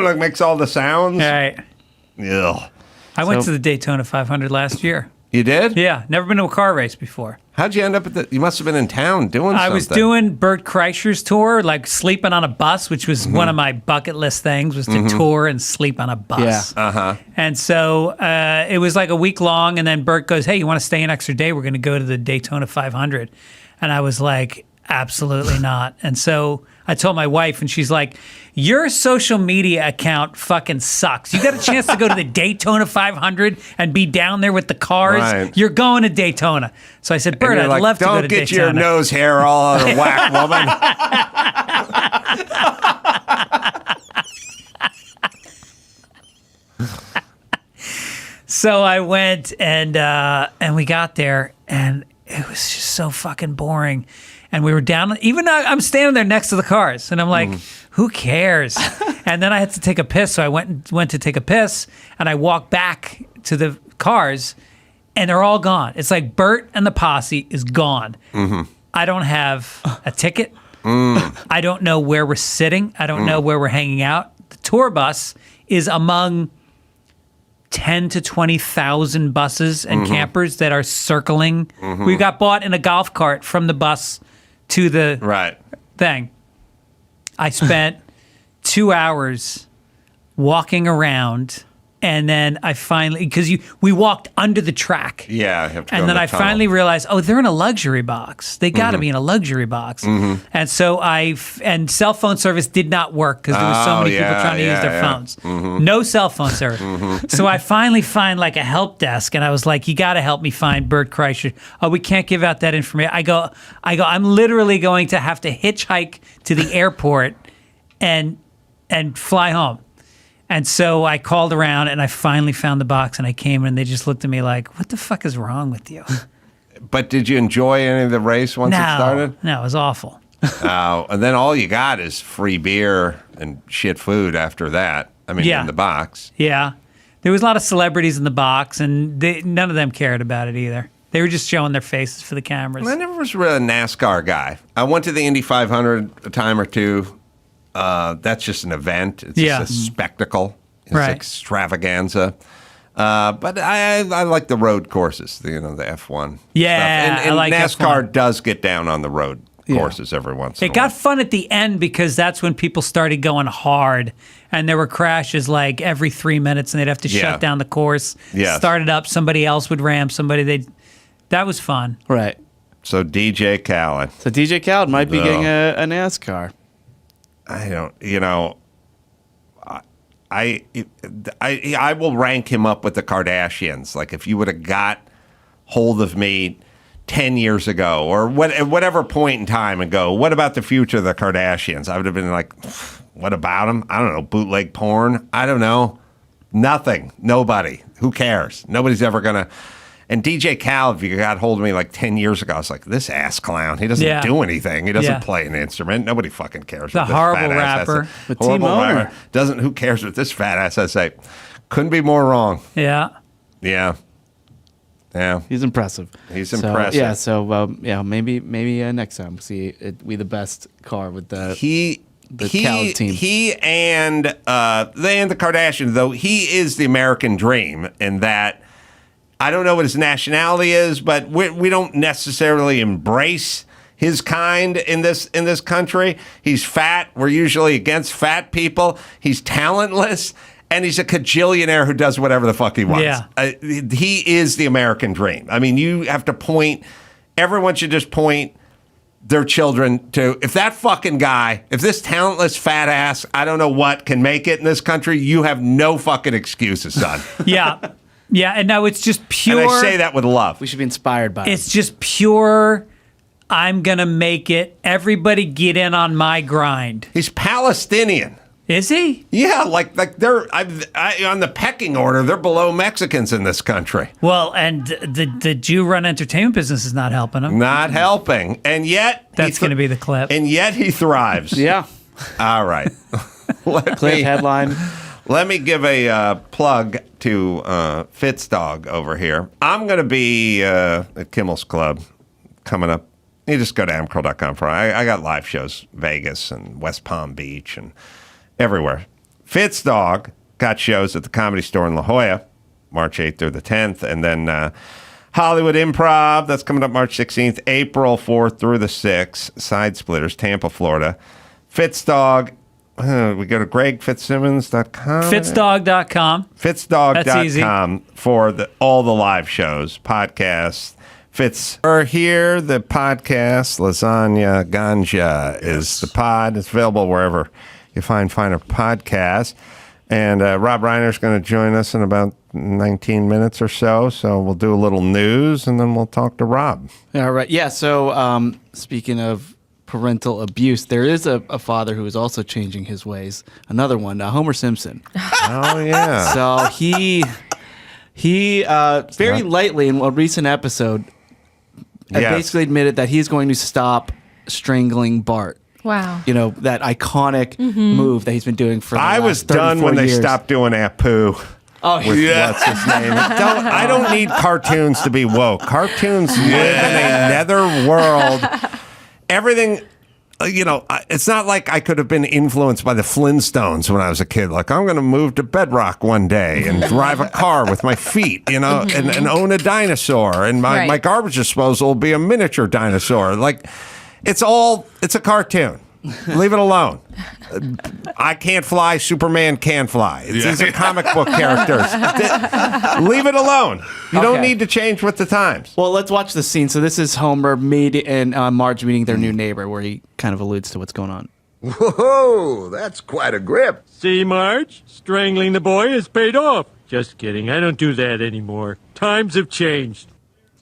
like makes all the sounds? All right. Ugh. I went to the Daytona 500 last year. You did? Yeah, never been to a car race before. How'd you end up at you must have been in town doing something. I was doing Bert Kreischer's tour, like sleeping on a bus, which was one of my bucket list things, was to tour and sleep on a bus. Yeah. Uh-huh. And so it was like a week long, and then Bert goes, hey, you want to stay an extra day? We're going to go to the Daytona 500. And I was like, absolutely not. And so I told my wife, and she's like, your social media account fucking sucks. You got a chance to go to the Daytona 500 and be down there with the cars. Right. You're going to Daytona. So I said, Bert, I'd love to go to Daytona. Don't get your nose hair all out of whack, woman. So I went and we got there, and it was just so fucking boring. And we were down, even I'm standing there next to the cars, and I'm like, who cares? And then I had to take a piss, so I went to take a piss, and I walked back to the cars, and they're all gone. It's like Bert and the posse is gone. Mm-hmm. I don't have a ticket. I don't know where we're sitting. I don't know where we're hanging out. The tour bus is among 10 to 20,000 buses and campers that are circling. We got bought in a golf cart from the bus to the thing. I spent 2 hours walking around, and then I finally, because we walked under the track. Yeah. I have to and then I finally realized, they're in a luxury box. They got to be in a luxury box. And so and cell phone service did not work because there were so many people trying to use their phones. No cell phone service. So I finally find like a help desk, and I was like, you got to help me find Bert Kreischer. Oh, we can't give out that information. I go, I'm literally going to have to hitchhike to the airport and fly home. And so I called around, and I finally found the box, and I came in, and they just looked at me like, what the fuck is wrong with you? But did you enjoy any of the race once it started? No, it was awful. And then all you got is free beer and shit food after that. I mean, in the box. Yeah. There was a lot of celebrities in the box, and none of them cared about it either. They were just showing their faces for the cameras. I never was really a NASCAR guy. I went to the Indy 500 a time or two. That's just an event. It's just a spectacle. It's extravaganza. But I like the road courses, the F1 Yeah, stuff. And I like NASCAR F1. does get down on the road courses every once in a while. It got fun at the end because that's when people started going hard, and there were crashes like every 3 minutes, and they'd have to shut down the course, start it up, somebody else would ram somebody. That was fun. Right. So DJ Khaled. So DJ Khaled might be getting a NASCAR. I don't, I will rank him up with the Kardashians. Like if you would have got hold of me 10 years ago or whatever point in time and go, what about the future of the Kardashians? I would have been like, what about them? I don't know. Bootleg porn? I don't know. Nothing. Nobody. Who cares? Nobody's ever going to. And DJ Khaled, if you got hold of me like 10 years ago, I was like, this ass clown. He doesn't do anything. He doesn't play an instrument. Nobody fucking cares. The horrible rapper. Horrible rapper. Who cares what this fat ass has to say? Couldn't be more wrong. Yeah. Yeah. Yeah. He's impressive. Impressive. Maybe next time see we the best car with the Khaled team. He and the Kardashians, though, he is the American dream in that I don't know what his nationality is, but we don't necessarily embrace his kind in this country. He's fat. We're usually against fat people. He's talentless, and he's a cajillionaire who does whatever the fuck he wants. Yeah. He is the American dream. I mean, you have to point. Everyone should just point their children to, if that fucking guy, if this talentless fat ass, I don't know what, can make it in this country, you have no fucking excuses, son. Yeah. Yeah, and no, it's just pure. And I say that with love. We should be inspired by it. It's just pure, I'm going to make it. Everybody get in on my grind. He's Palestinian. Is he? Yeah, like they're on the pecking order, they're below Mexicans in this country. Well, and the Jew-run entertainment business is not helping him. Not helping. And yet... That's going to be the clip. And yet he thrives. Yeah. All right. Clip headline. Let me give a plug to Fitzdog over here. I'm going to be at Kimmel's Club coming up. You just go to amcroll.com for I got live shows, Vegas and West Palm Beach and everywhere. Fitzdog got shows at the Comedy Store in La Jolla, March 8th through the 10th, and then Hollywood Improv, that's coming up March 16th, April 4th through the 6th, Side Splitters, Tampa, Florida. Fitzdog. We go to GregFitzsimmons.com. Fitzdog.com. Fitzdog.com for all the live shows, podcasts. Fitz are here. The podcast, Lasagna Ganja, is the pod. It's available wherever you find finer podcasts. And Rob Reiner's going to join us in about 19 minutes or so. So we'll do a little news, and then we'll talk to Rob. All right. Yeah, so speaking of parental abuse, there is a father who is also changing his ways. Another one, Homer Simpson. Oh, yeah. So he very lightly in a recent episode basically admitted that he's going to stop strangling Bart. Wow. You know, that iconic move that he's been doing for the last 34 years. I was done when they stopped doing Apu. Oh, yeah. What's his name? I don't need cartoons to be woke. Cartoons live in a nether world everything. It's not like I could have been influenced by the Flintstones when I was a kid. Like, I'm going to move to Bedrock one day and drive a car with my feet, and own a dinosaur. And my garbage disposal will be a miniature dinosaur. Like, it's a cartoon. Leave it alone. I can't fly. Superman can fly. These are comic book characters. Leave it alone. You don't need to change with the times. Well, let's watch the scene. So this is Homer and Marge meeting their new neighbor, where he kind of alludes to what's going on. Whoa, that's quite a grip. See, Marge? Strangling the boy has paid off. Just kidding. I don't do that anymore. Times have changed.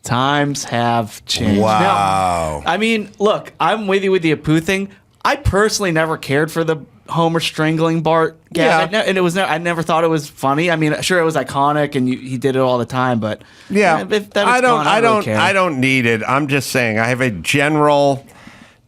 Times have changed. Wow. Now, I mean, look, I'm with you with the Apu thing. I personally never cared for the Homer strangling Bart gag, and I never thought it was funny. I mean, sure, it was iconic, and he did it all the time, but I don't need it. I'm just saying I have a general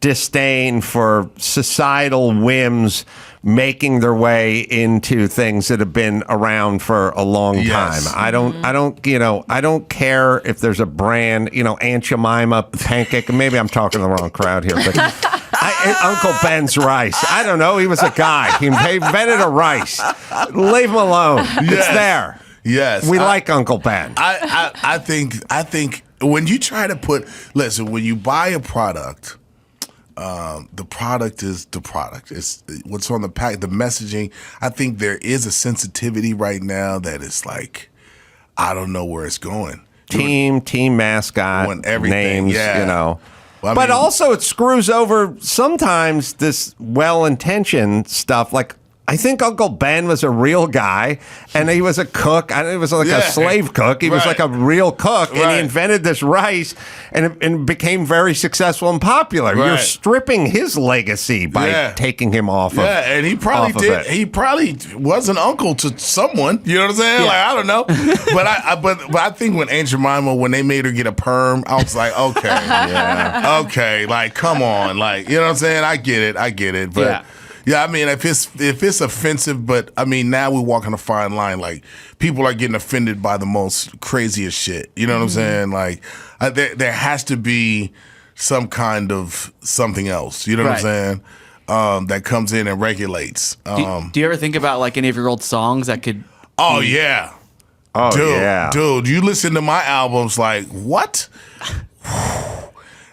disdain for societal whims making their way into things that have been around for a long time. I don't care if there's a brand, Aunt Jemima pancake. Maybe I'm talking to the wrong crowd here, but Uncle Ben's rice. I don't know. He was a guy. He invented a rice. Leave him alone. Yes. It's there. Yes. We like Uncle Ben. I think when you try to when you buy a product, the product is the product. It's what's on the pack, the messaging. I think there is a sensitivity right now that is like, I don't know where it's going. Team mascot, everything, names, But also it screws over sometimes this well-intentioned stuff. Like, I think Uncle Ben was a real guy, and he was a cook. It was like a slave cook. He was like a real cook, and he invented this rice, and it became very successful and popular. Right. You're stripping his legacy by taking him off of it. Yeah, and he probably did. He probably was an uncle to someone. You know what I'm saying? Yeah. Like, I don't know. But I think when Aunt Jemima, when they made her get a perm, I was like, okay. Okay, like, come on. Like, you know what I'm saying? I get it. But yeah, I mean, if it's offensive, but I mean, now we're walking a fine line. Like, people are getting offended by the most craziest shit. You know what I'm saying? Like, there has to be some kind of something else. You know what I'm saying? That comes in and regulates. Do you ever think about like any of your old songs that could? Oh yeah. Oh dude, you listen to my albums, like what?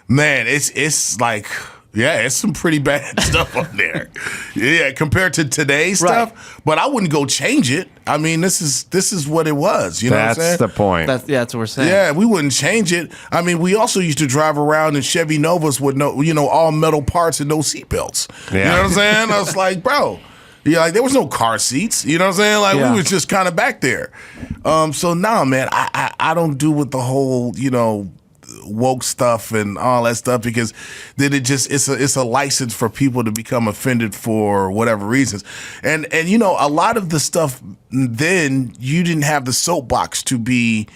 Man, it's like. Yeah, it's some pretty bad stuff on there. Yeah, compared to today's stuff. But I wouldn't go change it. I mean, this is what it was. You know what I'm saying? That's the point. That's what we're saying. Yeah, we wouldn't change it. I mean, we also used to drive around in Chevy Novas with all metal parts and no seatbelts. Yeah. You know what I'm saying? I was like, bro. Yeah, like there was no car seats. You know what I'm saying? Like we was just kind of back there. So nah, man, I don't do with the whole, woke stuff and all that stuff, because then it's a license for people to become offended for whatever reasons. And a lot of the stuff then, you didn't have the soapbox to be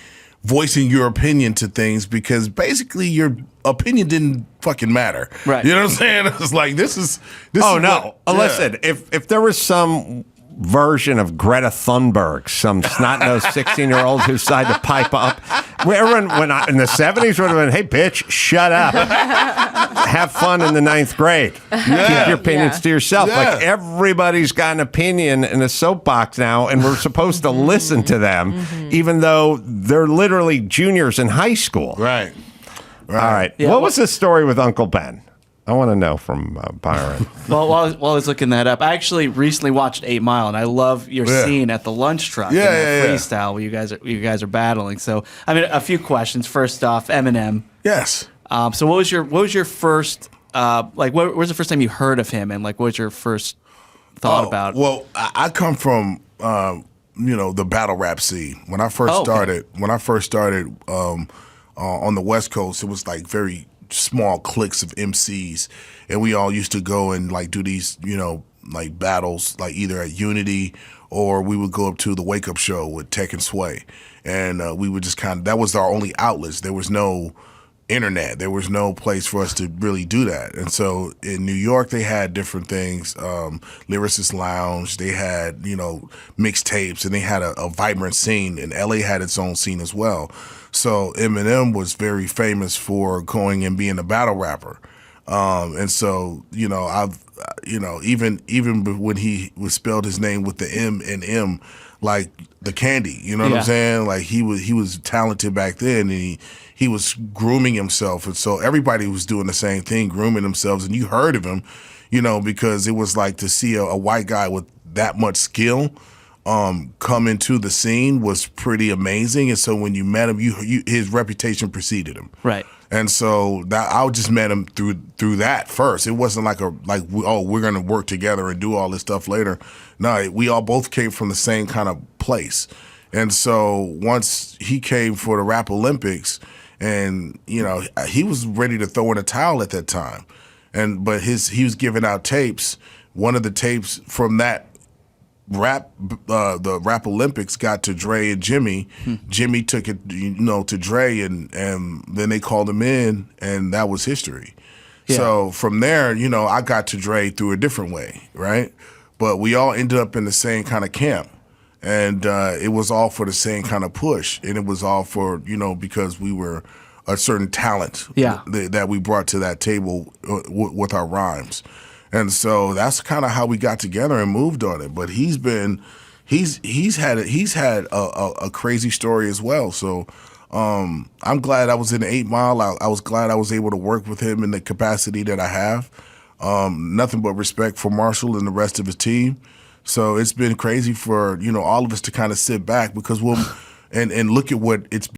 voicing your opinion to things, because basically your opinion didn't fucking matter. Right. You know what I'm saying? It's like this is listen, if there was some version of Greta Thunberg, some snot-nosed 16-year-old who decided to pipe up. Everyone, in the 70s, would have been, hey, bitch, shut up. Have fun in the 9th grade. Keep your opinions to yourself. Like, everybody's got an opinion in a soapbox now, and we're supposed to listen to them, even though they're literally juniors in high school. Right. All right. Yeah, what was the story with Uncle Ben? I want to know from Byron. Well, while I was looking that up, I actually recently watched 8 Mile, and I love your scene at the lunch truck. Freestyle where you guys are battling. So, I mean, a few questions. First off, Eminem. Yes. So, what was your first what was the first time you heard of him, and like what was your first thought about? Well, I come from the battle rap scene. When I first started on the West Coast, it was like very small cliques of MCs, and we all used to go and like do these like battles, like either at Unity or we would go up to the Wake Up Show with Tech and Sway, and we would just that was our only outlets. There was no internet, there was no place for us to really do that. And so in New York they had different things, Lyricist Lounge, they had mixtapes, and they had a vibrant scene, and LA had its own scene as well. So Eminem was very famous for going and being a battle rapper. And so, I've, even when he was spelled his name with the M and M, like the candy, you know what I'm saying? Like he was talented back then, and he was grooming himself. And so everybody was doing the same thing, grooming themselves. And you heard of him, because it was like to see a white guy with that much skill come into the scene was pretty amazing. And so when you met him, his reputation preceded him. Right. And so I just met him through that first. It wasn't we're going to work together and do all this stuff later. No, we all both came from the same kind of place. And so once he came for the Rap Olympics, and he was ready to throw in a towel at that time, but he was giving out tapes. One of the tapes from that the Rap Olympics got to Dre and Jimmy. Jimmy took it, to Dre, and then they called him in, and that was history. Yeah. So from there, I got to Dre through a different way, right? But we all ended up in the same kind of camp, and it was all for the same kind of push, and it was all for because we were a certain talent that we brought to that table with our rhymes. And so that's kind of how we got together and moved on it. But he's had a crazy story as well. So I'm glad I was in the 8 Mile. I was glad I was able to work with him in the capacity that I have. Nothing but respect for Marshall and the rest of his team. So it's been crazy for all of us to kind of sit back because and look at what it's